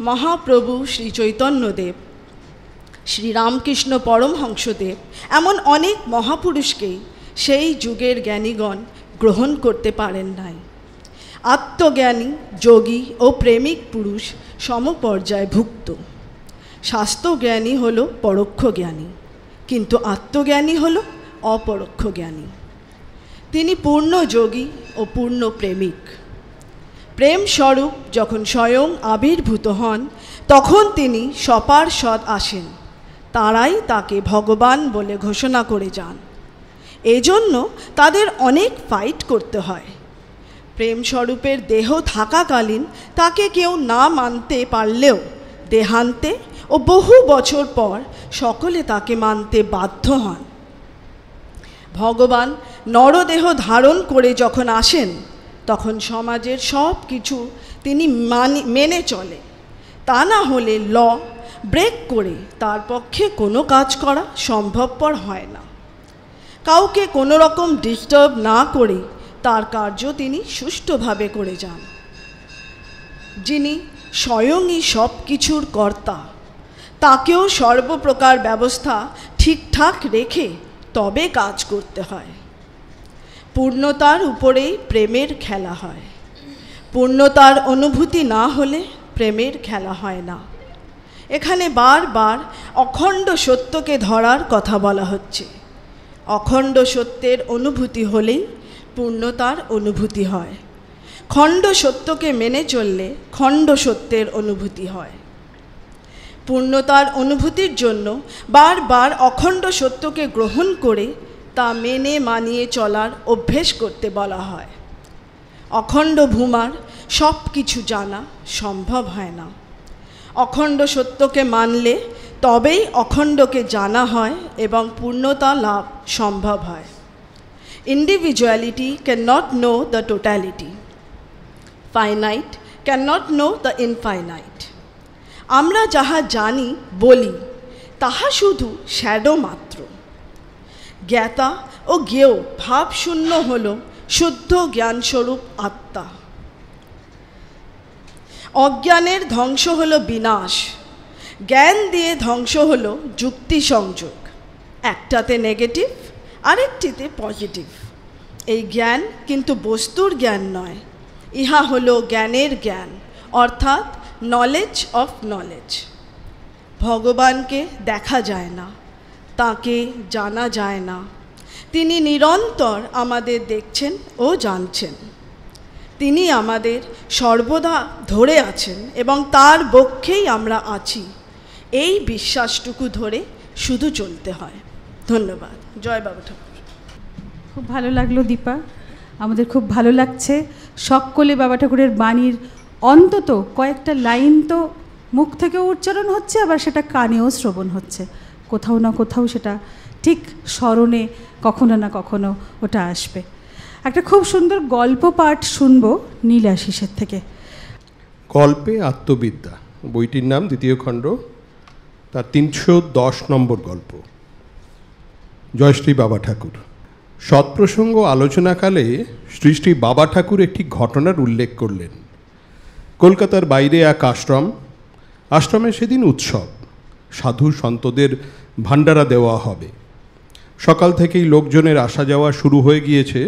মহাপ্রভু শ্রী চৈতন্যদেব, শ্রীরামকৃষ্ণ পরমহংসদেব, এমন অনেক মহাপুরুষকেই সেই যুগের জ্ঞানীগণ গ্রহণ করতে পারেন নাই। আত্মজ্ঞানী যোগী ও প্রেমিক পুরুষ সমপর্যায়ভুক্ত। শাস্ত্রজ্ঞানী হল পরোক্ষ জ্ঞানী, কিন্তু আত্মজ্ঞানী হল অপরোক্ষ জ্ঞানী। তিনি পূর্ণ যোগী ও পূর্ণ প্রেমিক। প্রেম স্বরূপ যখন স্বয়ং আবির্ভূত হন, তখন তিনি সপার্ষদ আসেন, তারাই তাকে ভগবান বলে ঘোষণা করে যান। এজন্য তাদের অনেক ফাইট করতে হয়। প্রেম স্বরূপের দেহ থাকাকালীন তাকে কেউ না মানতে পারলেও দেহান্তে ও বহু বছর পর সকলে তাকে মানতে বাধ্য হন। ভগবান নরদেহ ধারণ করে যখন আসেন, তখন সমাজের সব কিছু তিনি মেনে চলে। তা না হলে ল ব্রেক করে তার পক্ষে কোনো কাজ করা সম্ভবপর হয় না। কাউকে কোনো রকম ডিস্টার্ব না করে তার কার্য তিনি সুষ্ঠুভাবে করে যান। যিনি স্বয়ংই সব কিছুর কর্তা, তাকেও সর্বপ্রকার ব্যবস্থা ঠিকঠাক রেখে তবে কাজ করতে হয়। পূর্ণতার উপরেই প্রেমের খেলা হয়। পূর্ণতার অনুভূতি না হলে প্রেমের খেলা হয় না। এখানে বারবার অখণ্ড সত্যকে ধরার কথা বলা হচ্ছে। অখণ্ড সত্যের অনুভূতি হলেই পূর্ণতার অনুভূতি হয়। খণ্ড সত্যকে মেনে চললে খণ্ড সত্যের অনুভূতি হয়। পূর্ণতার অনুভূতির জন্য বারবার অখণ্ড সত্যকে গ্রহণ করে তা মেনে মানিয়ে চলার অভ্যেস করতে বলা হয়। অখণ্ড ভূমার সব কিছু জানা সম্ভব হয় না। অখণ্ড সত্যকে মানলে তবেই অখণ্ডকে জানা হয় এবং পূর্ণতা লাভ সম্ভব হয়। Individuality can not know the totality, finite can not know the infinite. আমরা যাহা জানি বলি, তাহা শুধু শ্যাডো মাত্র। জ্ঞাতা ও জ্ঞেয় ভাবশূন্য হল শুদ্ধ জ্ঞানস্বরূপ আত্মা। অজ্ঞানের ধ্বংস হলো বিনাশ, জ্ঞান দিয়ে ধ্বংস হলো যুক্তি সংযোগ। একটাতে নেগেটিভ, আরেকটিতে পজিটিভ। এই জ্ঞান কিন্তু বস্তুর জ্ঞান নয়, ইহা হলো জ্ঞানের জ্ঞান, অর্থাৎ নলেজ অফ নলেজ। ভগবানকে দেখা যায় না, তাকে জানা যায় না, তিনি নিরন্তর আমাদের দেখছেন ও জানছেন। তিনি আমাদের সর্বদা ধরে আছেন এবং তার বক্ষেই আমরা আছি, এই বিশ্বাসটুকু ধরে শুধু চলতে হয়। ধন্যবাদ। জয় বাবা ঠাকুর। খুব ভালো লাগলো দীপা, আমাদের খুব ভালো লাগছে। সকলে বাবা ঠাকুরের বাণীর অন্তত কয়েকটা লাইন তো মুখ থেকেও উচ্চারণ হচ্ছে, আবার সেটা কানেও শ্রবণ হচ্ছে, কোথাও না কোথাও সেটা ঠিক স্মরণে কখনো না কখনো ওটা আসবে। একটা খুব সুন্দর গল্প পাঠ শুনবো নীলাশিসের থেকে। গল্পে আত্মবিদ্যা বইটির নাম, দ্বিতীয় খণ্ড, তার 310 নম্বর গল্প। জয়শ্রী বাবা ঠাকুর। সৎপ্রসঙ্গ আলোচনাকালে শ্রী শ্রী বাবা ঠাকুর একটি ঘটনার উল্লেখ করলেন। কলকাতার বাইরে এক আশ্রমে সেদিন উৎসব, সাধু সন্তদের ভান্ডারা দেওয়া হবে। সকাল থেকেই লোকজনের আসা যাওয়া শুরু হয়ে গিয়েছে।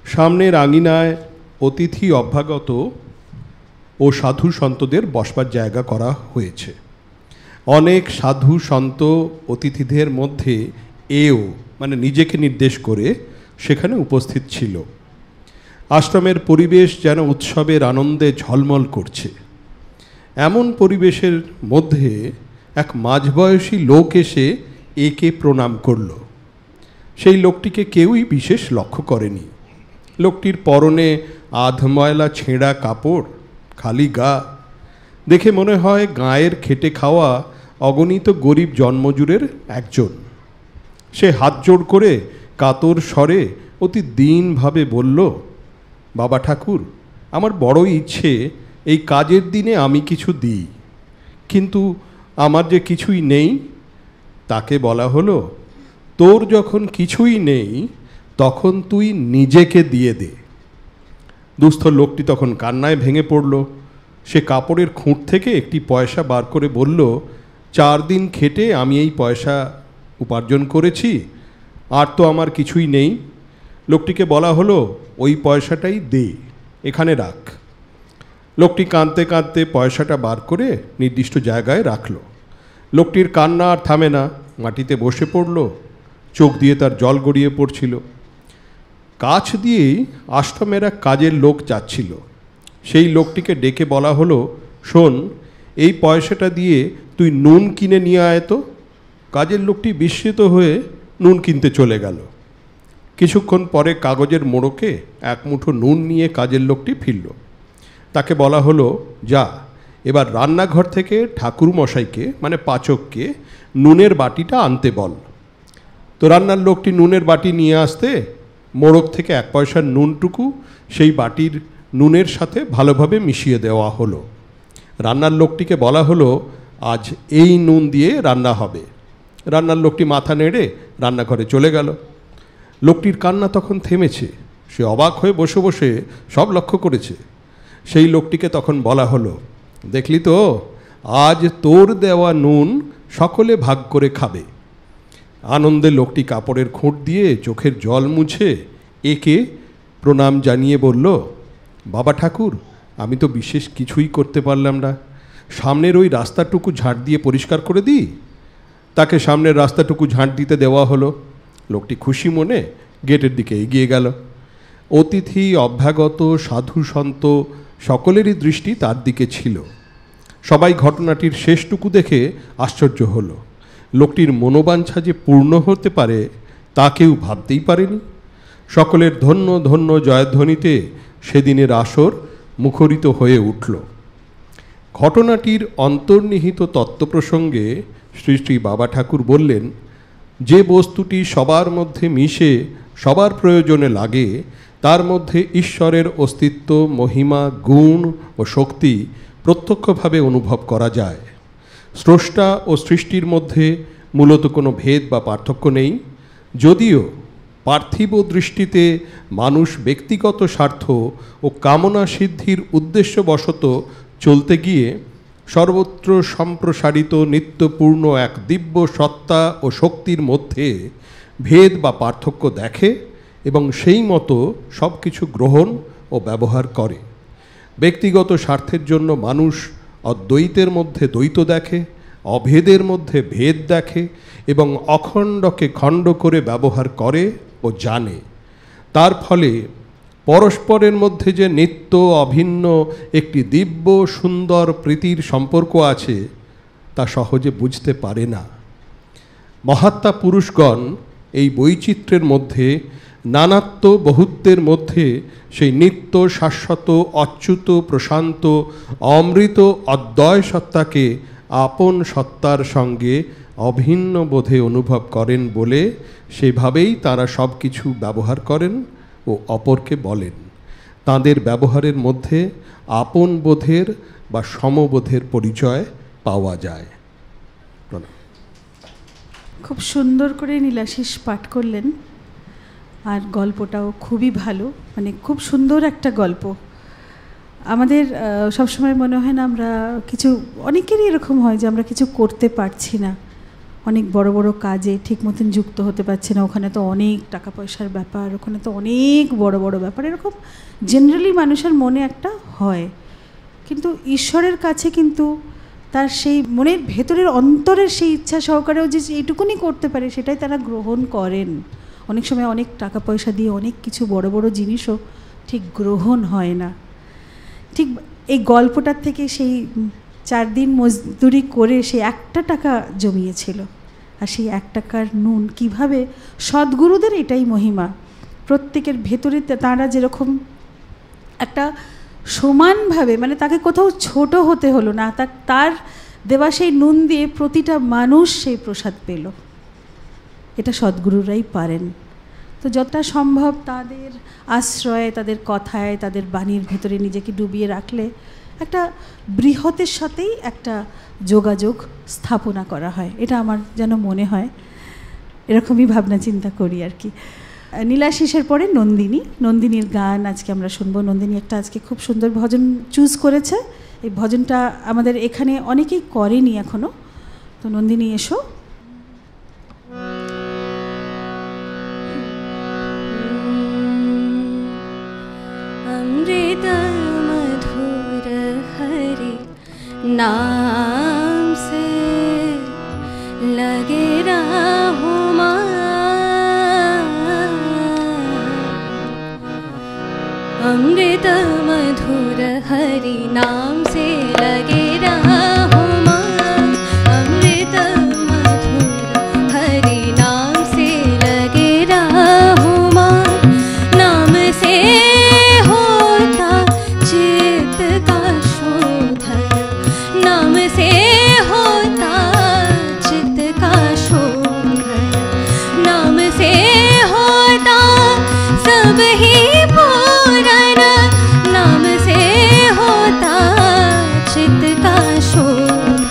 সামনের আঙিনায় অতিথি অভ্যাগত ও সাধু সন্তদের বসবার জায়গা করা হয়েছে। অনেক সাধু সন্ত অতিথিদের মধ্যে এও মানে নিজেকে নির্দেশ করে সেখানে উপস্থিত ছিল। আশ্রমের পরিবেশ যেন উৎসবের আনন্দে ঝলমল করছে। এমন পরিবেশের মধ্যে এক মাঝবয়সী লোক এসে একে প্রণাম করল। সেই লোকটিকে কেউই বিশেষ লক্ষ্য করেনি। লোকটির পরনে আধময়লা ছেঁড়া কাপড়, খালি গা, দেখে মনে হয় গাঁয়ের খেটে খাওয়া অগণিত গরিব জন্মজুরের একজন। সে হাত জোড় করে কাতর স্বরে অতি দীনভাবে বলল, বাবা ঠাকুর, আমার বড়ই ইচ্ছে এই কাজের দিনে আমি কিছু দিই, কিন্তু আমার যে কিছুই নেই। তাকে বলা হলো, তোর যখন কিছুই নেই তখন তুই নিজেকে দিয়ে দে। দুস্থ লোকটি তখন কান্নায় ভেঙে পড়ল। সে কাপড়ের খুঁট থেকে একটি পয়সা বার করে বলল, 4 দিন খেটে আমি এই পয়সা উপার্জন করেছি, আর তো আমার কিছুই নেই। লোকটিকে বলা হলো, ওই পয়সাটাই দে, এখানে রাখ। লোকটি কাঁদতে কাঁদতে পয়সাটা বার করে নির্দিষ্ট জায়গায় রাখল। লোকটির কান্না আর থামে না, মাটিতে বসে পড়ল, চোখ দিয়ে তার জল গড়িয়ে পড়ছিল। কাছ দিয়েই আশ্রমের এক কাজের লোক যাচ্ছিল। সেই লোকটিকে ডেকে বলা হলো, শোন, এই পয়সাটা দিয়ে তুই নুন কিনে নিয়ে আয় তো। কাজের লোকটি বিস্মিত হয়ে নুন কিনতে চলে গেল। কিছুক্ষণ পরে কাগজের মোড়কে এক মুঠো নুন নিয়ে কাজের লোকটি ফিরল। তাকে বলা হলো, যা, এবার রান্নাঘর থেকে ঠাকুরমশাইকে মানে পাচককে নুনের বাটিটা আনতে বল। তো রান্নার লোকটি নুনের বাটি নিয়ে আসতে মোড়ক থেকে 1 পয়সার নুনটুকু সেই বাটির নুনের সাথে ভালোভাবে মিশিয়ে দেওয়া হলো। রান্নার লোকটিকে বলা হলো, আজ এই নুন দিয়ে রান্না হবে। রান্নার লোকটি মাথা নেড়ে রান্নাঘরে চলে গেল। লোকটির কান্না তখন থেমেছে। সে অবাক হয়ে বসে বসে সব লক্ষ্য করেছে। সেই লোকটিকে তখন বলা হলো, দেখলি তো, আজ তোর দেওয়া নুন সকলে ভাগ করে খাবে। আনন্দে লোকটি কাপড়ের খুঁট দিয়ে চোখের জল মুছে একে প্রণাম জানিয়ে বলল, বাবা ঠাকুর, আমি তো বিশেষ কিছুই করতে পারলাম না, সামনের ওই রাস্তাটুকু ঝাঁট দিয়ে পরিষ্কার করে দিই। তাকে সামনের রাস্তাটুকু ঝাঁট দিতে দেওয়া হলো। লোকটি খুশি মনে গেটের দিকে এগিয়ে গেল। অতিথি অভ্যাগত সাধু সন্ত সকলেরই দৃষ্টি তার দিকে ছিল। সবাই ঘটনাটির শেষটুকু দেখে আশ্চর্য হলো। লোকটির মনোবাঞ্ছা যে পূর্ণ হতে পারে তা কেউ ভাবতেই পারেনি। সকলের ধন্য ধন্য জয়ধ্বনিতে সেদিনের আসর মুখরিত হয়ে উঠল। ঘটনাটির অন্তর্নিহিত তত্ত্ব প্রসঙ্গে শ্রী শ্রী বাবা ঠাকুর বললেন, যে বস্তুটি সবার মধ্যে মিশে সবার প্রয়োজনে লাগে তার মধ্যে ঈশ্বরের অস্তিত্ব, মহিমা, গুণ ও শক্তি প্রত্যক্ষভাবে অনুভব করা যায়। স্রষ্টা ও সৃষ্টির মধ্যে মূলত কোনো ভেদ বা পার্থক্য নেই, যদিও পার্থিব দৃষ্টিতে মানুষ ব্যক্তিগত স্বার্থ ও কামনা সিদ্ধির উদ্দেশ্যবশত চলতে গিয়ে সর্বত্র সম্প্রসারিত নিত্যপূর্ণ এক দিব্য সত্তা ও শক্তির মধ্যে ভেদ বা পার্থক্য দেখে এবং সেই মতো সব কিছু গ্রহণ ও ব্যবহার করে। ব্যক্তিগত স্বার্থের জন্য মানুষ অদ্বৈতের মধ্যে দ্বৈত দেখে, অভেদের মধ্যে ভেদ দেখে এবং অখণ্ডকে খণ্ড করে ব্যবহার করে ও জানে। তার ফলে পরস্পরের মধ্যে যে নিত্য অভিন্ন একটি দিব্য সুন্দর প্রীতির সম্পর্ক আছে তা সহজে বুঝতে পারে না। মহাত্মা পুরুষগণ এই বৈচিত্র্যের মধ্যে, নানাত্ব বহুত্বের মধ্যে সেই নিত্য শাশ্বত অচ্যুত প্রশান্ত অমৃত অদ্বয় সত্তাকে আপন সত্তার সঙ্গে অভিন্ন বোধে অনুভব করেন বলে সেভাবেই তারা সব কিছু ব্যবহার করেন ও অপরকে বলেন। তাদের ব্যবহারের মধ্যে আপন বোধের বা সমবোধের পরিচয় পাওয়া যায়। খুব সুন্দর করে নীলাশিস পাঠ করলেন, আর গল্পটাও খুবই ভালো, মানে খুব সুন্দর একটা গল্প। আমাদের সবসময় মনে হয় না, আমরা কিছু, অনেকেরই এরকম হয় যে আমরা কিছু করতে পারছি না, অনেক বড় বড় কাজে ঠিক মতন যুক্ত হতে পারছি না, ওখানে তো অনেক টাকা পয়সার ব্যাপার, ওখানে তো অনেক বড় বড় ব্যাপার, এরকম জেনারেলি মানুষের মনে একটা হয়। কিন্তু ঈশ্বরের কাছে কিন্তু তার সেই মনের ভেতরের অন্তরের সেই ইচ্ছা সহকারেও যে এইটুকুনি করতে পারে সেটাই তারা গ্রহণ করেন। অনেক সময় অনেক টাকা পয়সা দিয়ে অনেক কিছু বড় বড় জিনিসও ঠিক গ্রহণ হয় না। ঠিক এই গল্পটার থেকে সেই 4 দিন মজদুরি করে সে 1 টাকা জমিয়েছিল, আর সেই 1 টাকার নুন কিভাবে সদ্গুরুদের এটাই মহিমা। প্রত্যেকের ভেতরে তারা যেরকম একটা সমানভাবে, মানে তাকে কোথাও ছোট হতে হলো না, তার দেওয়া সেই নুন দিয়ে প্রতিটা মানুষ সেই প্রসাদ পেল। এটা সদ্গুরুরাই পারেন। তো যতটা সম্ভব তাদের আশ্রয়ে, তাদের কথায়, তাদের বাণীর ভেতরে নিজেকে ডুবিয়ে রাখলে একটা বৃহতের সাথেই একটা যোগাযোগ স্থাপনা করা হয়, এটা আমার যেন মনে হয়। এরকমই ভাবনা চিন্তা করি আর কি। নীলাশিসের পরে নন্দিনীর গান আজকে আমরা শুনবো। নন্দিনী একটা আজকে খুব সুন্দর ভজন চুজ করেছে। এই ভজনটা আমাদের এখানে অনেকেই করেনি এখনো। তো নন্দিনী এসো। अमृत मधुर हरि नाम से लगे रहो अमृत मधुर हरि नाम से लगे रहो अमृत मधुर हरि नाम से लगे रहो नाम से होता चित्त का शोधन, नाम से होता चित्त का शोधन, नाम से होता सब ही पूरन, नाम से होता चित्त का शोधन।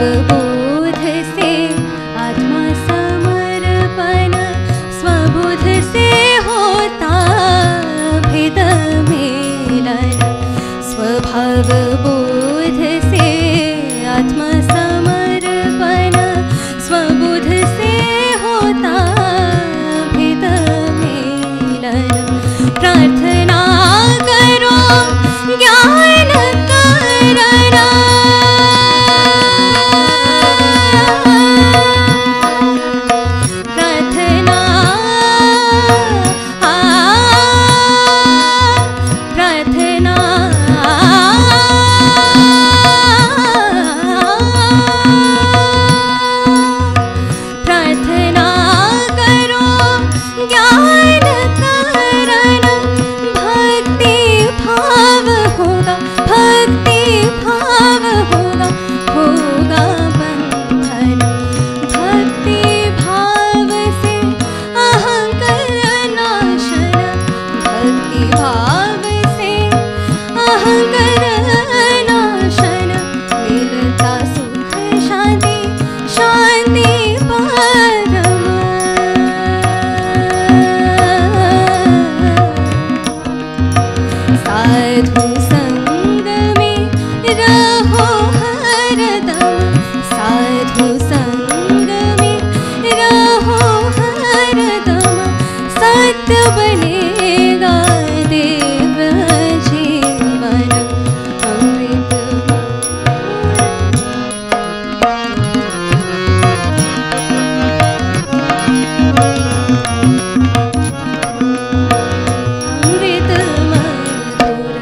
स्वभावबोध से आत्मसमर्पण स्वबुध से होता भेद मेलन स्वभावबोध से आत्मसमर्पण स्वबुध से होता भेद मेलन प्रार्थना करो ज्ञान करना प्रार्थना प्रार्थना प्रार्थना करो ज्ञान करना भक्ति भाव होगा भक्ति भाव होगा होगा बंधन भक्ति भाव से अहंकार नाशन भक्ति भाव से अहंकार नाशन मिलता सुख शांति शांति परम साधु संग में रहो हरदम साधु संग में रहो हरदम सत्य बनेगा देव जीवन अमृत अमृत मधुर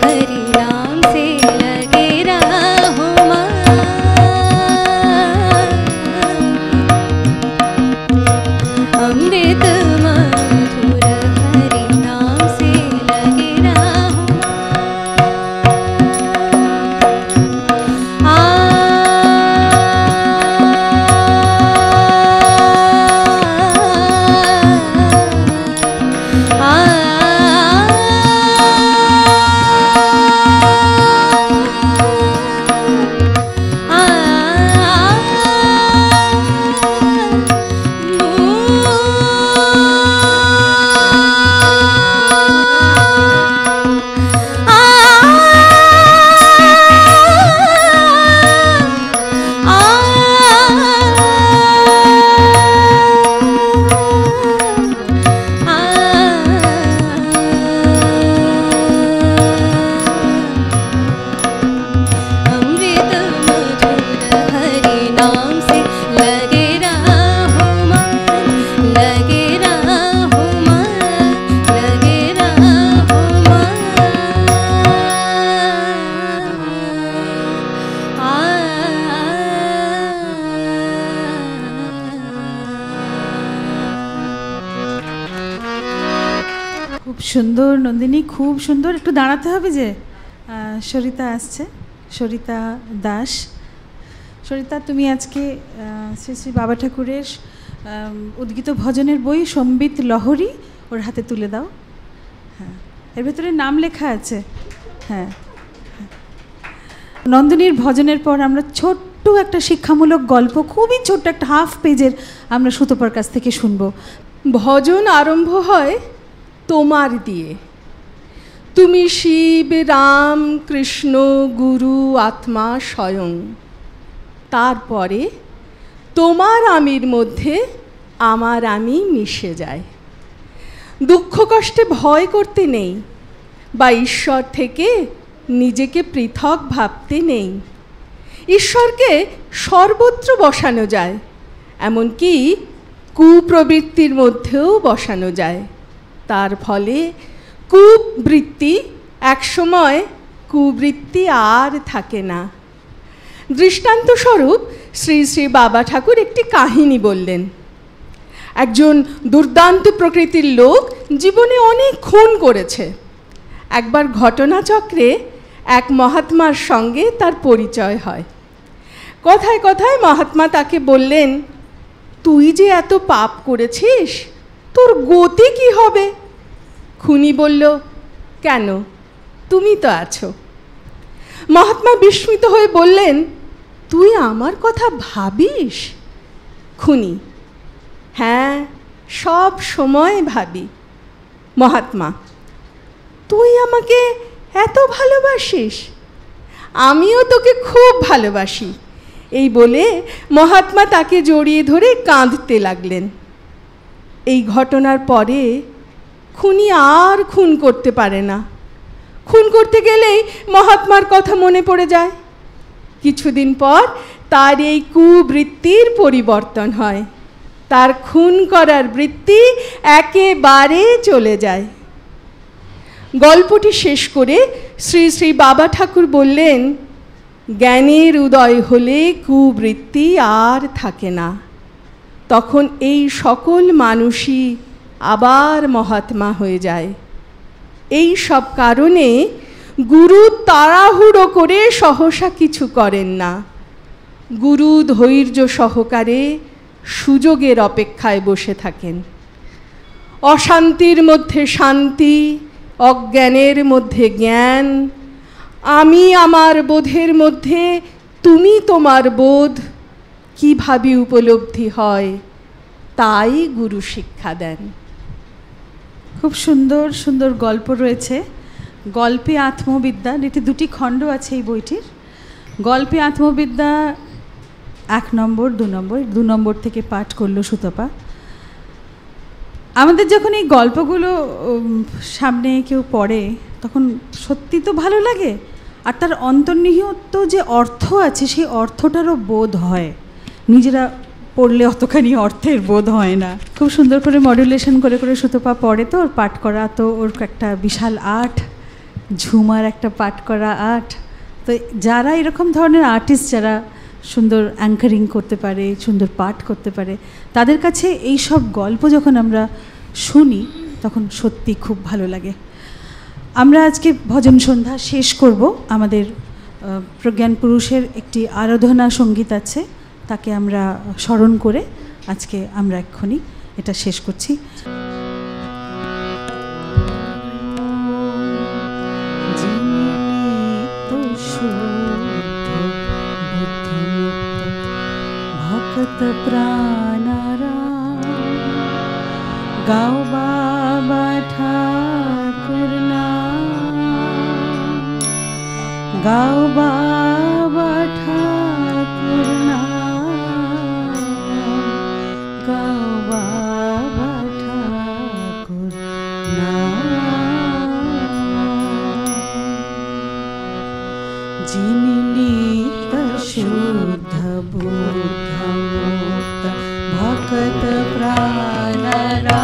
हरि नाम से लगे रहो मन अमृत मधुर हरि नाम से लगे रहो अमृत मधुर हरि नाम से लगे रहो मन लगे रहो मन लगे रहो খুব সুন্দর নন্দিনী, খুব সুন্দর। একটু দাঁড়াতে হবে যে সরিতা আসছে, সরিতা দাস। সরিতা, তুমি আজকে শ্রী শ্রী বাবা ঠাকুরের উদ্গীত ভজনের বই সম্বিত লহরী ওর হাতে তুলে দাও। হ্যাঁ, এর ভেতরে নাম লেখা আছে। হ্যাঁ, নন্দিনীর ভজনের পর আমরা ছোট্ট একটা শিক্ষামূলক গল্প, খুবই ছোট্ট একটা হাফ পেজের, আমরা সুতপার কাছ থেকে শুনবো। ভজন আরম্ভ হয় তোমার দিয়ে। তুমি শিব, রাম, কৃষ্ণ, গুরু, আত্মা স্বয়ং। তারপরে তোমার আমির মধ্যে আমার আমি মিশে যায়। দুঃখ কষ্টে ভয় করতে নেই বা ঈশ্বর থেকে নিজেকে পৃথক ভাবতে নেই। ঈশ্বরকে সর্বত্র বসানো যায়, এমনকি কুপ্রবৃত্তির মধ্যেও বসানো যায়। তার ফলে কুবৃত্তি একসময় কুবৃত্তি আর থাকে না। দৃষ্টান্তস্বরূপ শ্রী শ্রী বাবা ঠাকুর একটি কাহিনী বললেন। একজন দুর্দান্ত প্রকৃতির লোক জীবনে অনেক খুন করেছে। একবার ঘটনাচক্রে এক মহাত্মার সঙ্গে তার পরিচয় হয়। কথায় কথায় মহাত্মা তাকে বললেন, তুই যে এত পাপ করেছিস, তোর গতি কি হবে? খুনি বলল, কেন, তুমি তো আছো। মহাত্মা বিস্মিত হয়ে বললেন, তুই আমার কথা ভাবিস? খুনি: হ্যাঁ, সব সময় ভাবি। মহাত্মা: তুই আমাকে এত ভালোবাসিস? আমিও তোকে খুব ভালোবাসি। এই বলে মহাত্মা তাকে জড়িয়ে ধরে কাঁদতে লাগলেন। এই ঘটনার পরে খুনি আর খুন করতে পারে না। খুন করতে গেলেই মহাত্মার কথা মনে পড়ে যায়। কিছুদিন পর তার এই কুবৃত্তির পরিবর্তন হয়। তার খুন করার বৃত্তি একেবারে চলে যায়। গল্পটি শেষ করে শ্রী শ্রী বাবা ঠাকুর বললেন, জ্ঞানের উদয় হলে কুবৃত্তি আর থাকে না। তখন এই সকল মানুষই আবার মহাত্মা হয়ে যায়। এই সব কারণে গুরু তাড়াহুড়ো করে সহসা কিছু করেন না। গুরু ধৈর্য সহকারে সুযোগের অপেক্ষায় বসে থাকেন। অশান্তির মধ্যে শান্তি, অজ্ঞানের মধ্যে জ্ঞান, আমি আমার বোধের মধ্যে তুমি তোমার বোধ কিভাবে উপলব্ধি হয়, তাই গুরু শিক্ষা দেন। খুব সুন্দর সুন্দর গল্প রয়েছে। গল্পে আত্মবিদ্যা, এটি দুটি খণ্ড আছে এই বইটির। গল্পে আত্মবিদ্যা 1 নম্বর, 2 নম্বর থেকে পাঠ করলো সুতপা। আমাদের যখন এই গল্পগুলো সামনে কেউ পড়ে তখন সত্যি তো ভালো লাগে, আর তার অন্তর্নিহিত যে অর্থ আছে সেই অর্থটারও বোধ হয়। নিজেরা পড়লে অতখানি অর্থের বোধ হয় না। খুব সুন্দর করে মডুলেশন করে করে সুতপা পড়ে, তো ওর পাঠ করা তো ওর একটা বিশাল আর্ট, ঝুমার একটা পাঠ করা আর্ট। তো যারা এরকম ধরনের আর্টিস্ট, যারা সুন্দর অ্যাঙ্কারিং করতে পারে, সুন্দর পাঠ করতে পারে, তাদের কাছে এই সব গল্প যখন আমরা শুনি তখন সত্যি খুব ভালো লাগে। আমরা আজকে ভজন সন্ধ্যা শেষ করব। আমাদের প্রজ্ঞান পুরুষের একটি আরাধনা সঙ্গীত আছে, তাকে আমরা স্মরণ করে আজকে আমরা এক্ষুনি এটা শেষ করছি। ভক্ত প্রাণারা গাও বাবা ঠাকুর নাম, গাও বাবা ঠাকুর নাম, গাও বাবা ঠাকুর নাম। যিনি নিত্য শুদ্ধ বুদ্ধ মুক্ত ভক্ত প্রাণরা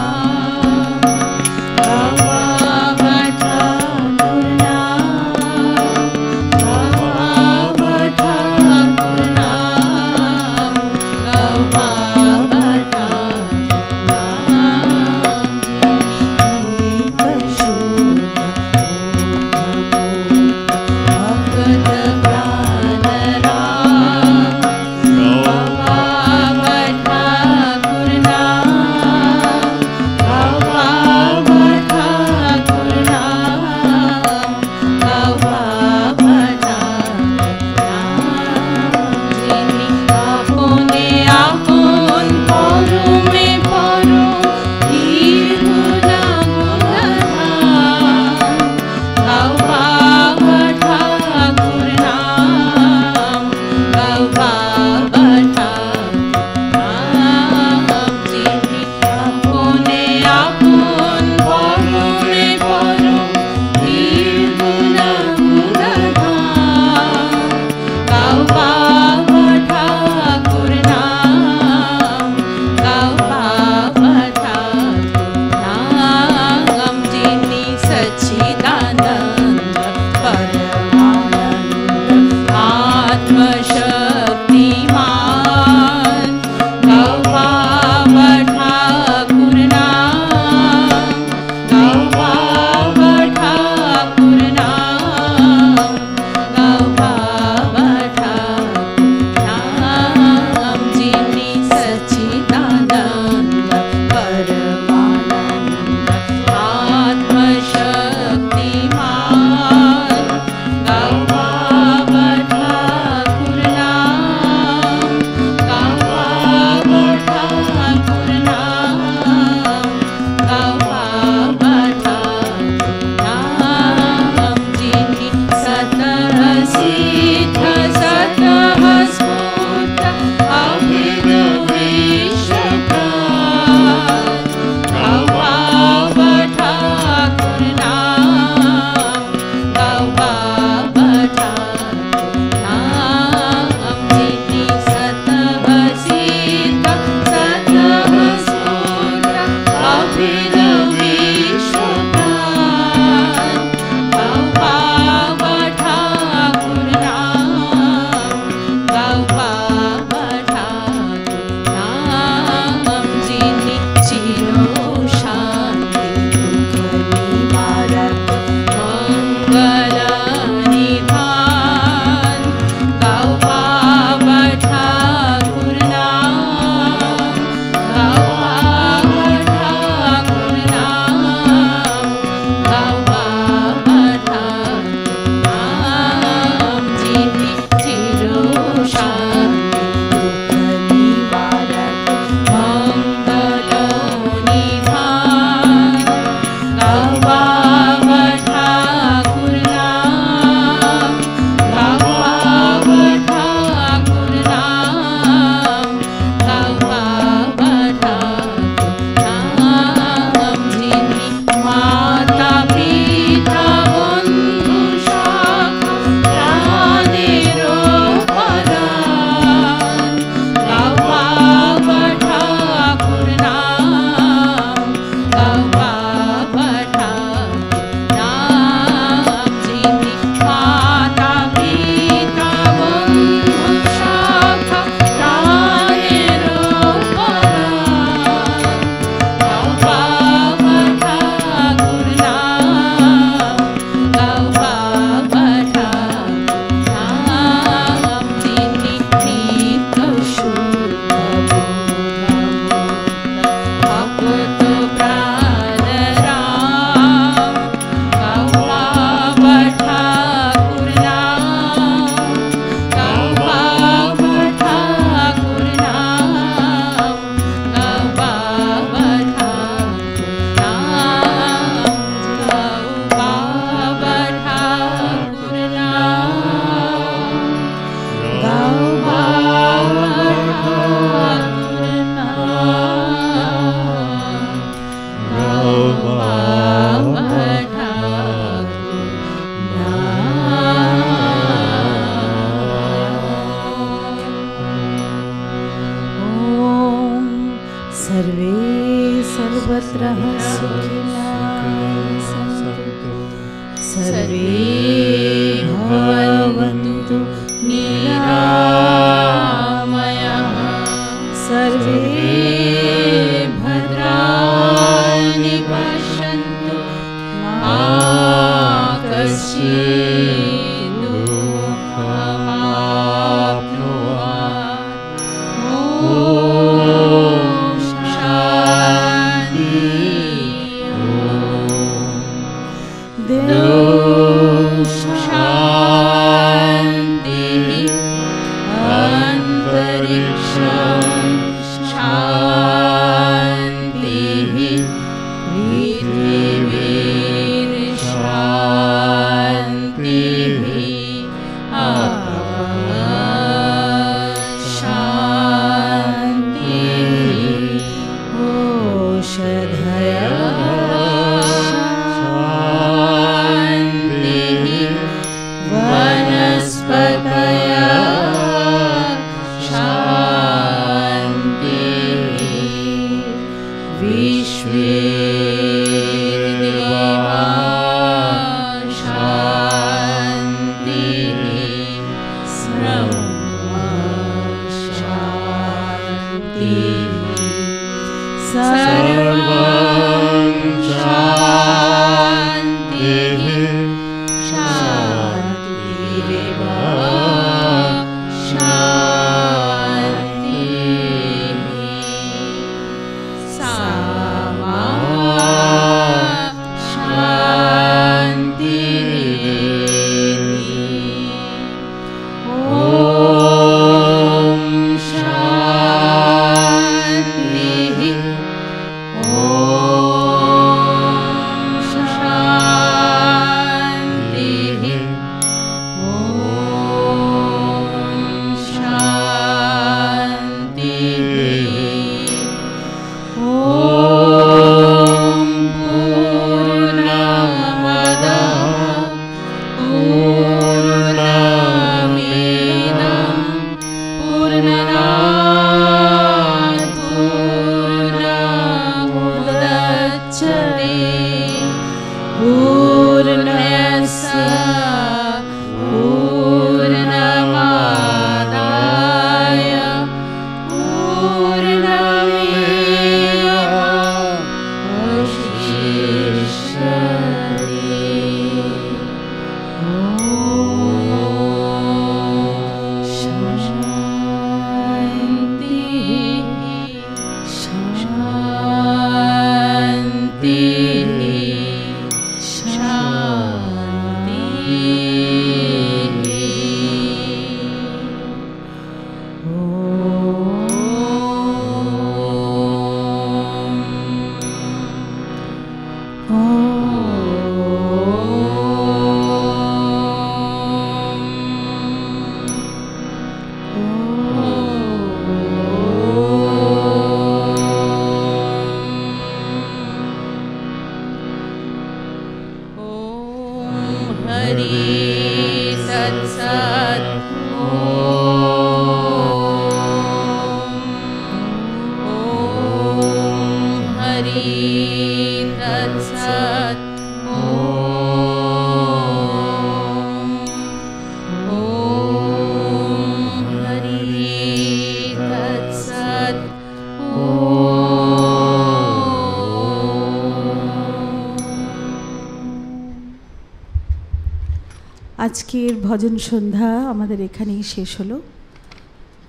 আজকের ভজন সন্ধ্যা আমাদের এখানেই শেষ হলো।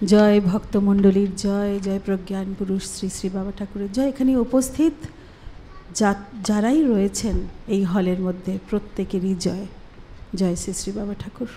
জয় ভক্তমণ্ডলীর জয়, জয় প্রজ্ঞান পুরুষ শ্রী শ্রী বাবা ঠাকুরের জয়। এখানে উপস্থিত যারাই রয়েছেন এই হলের মধ্যে প্রত্যেকেরই জয়। জয় শ্রী শ্রী বাবা ঠাকুর।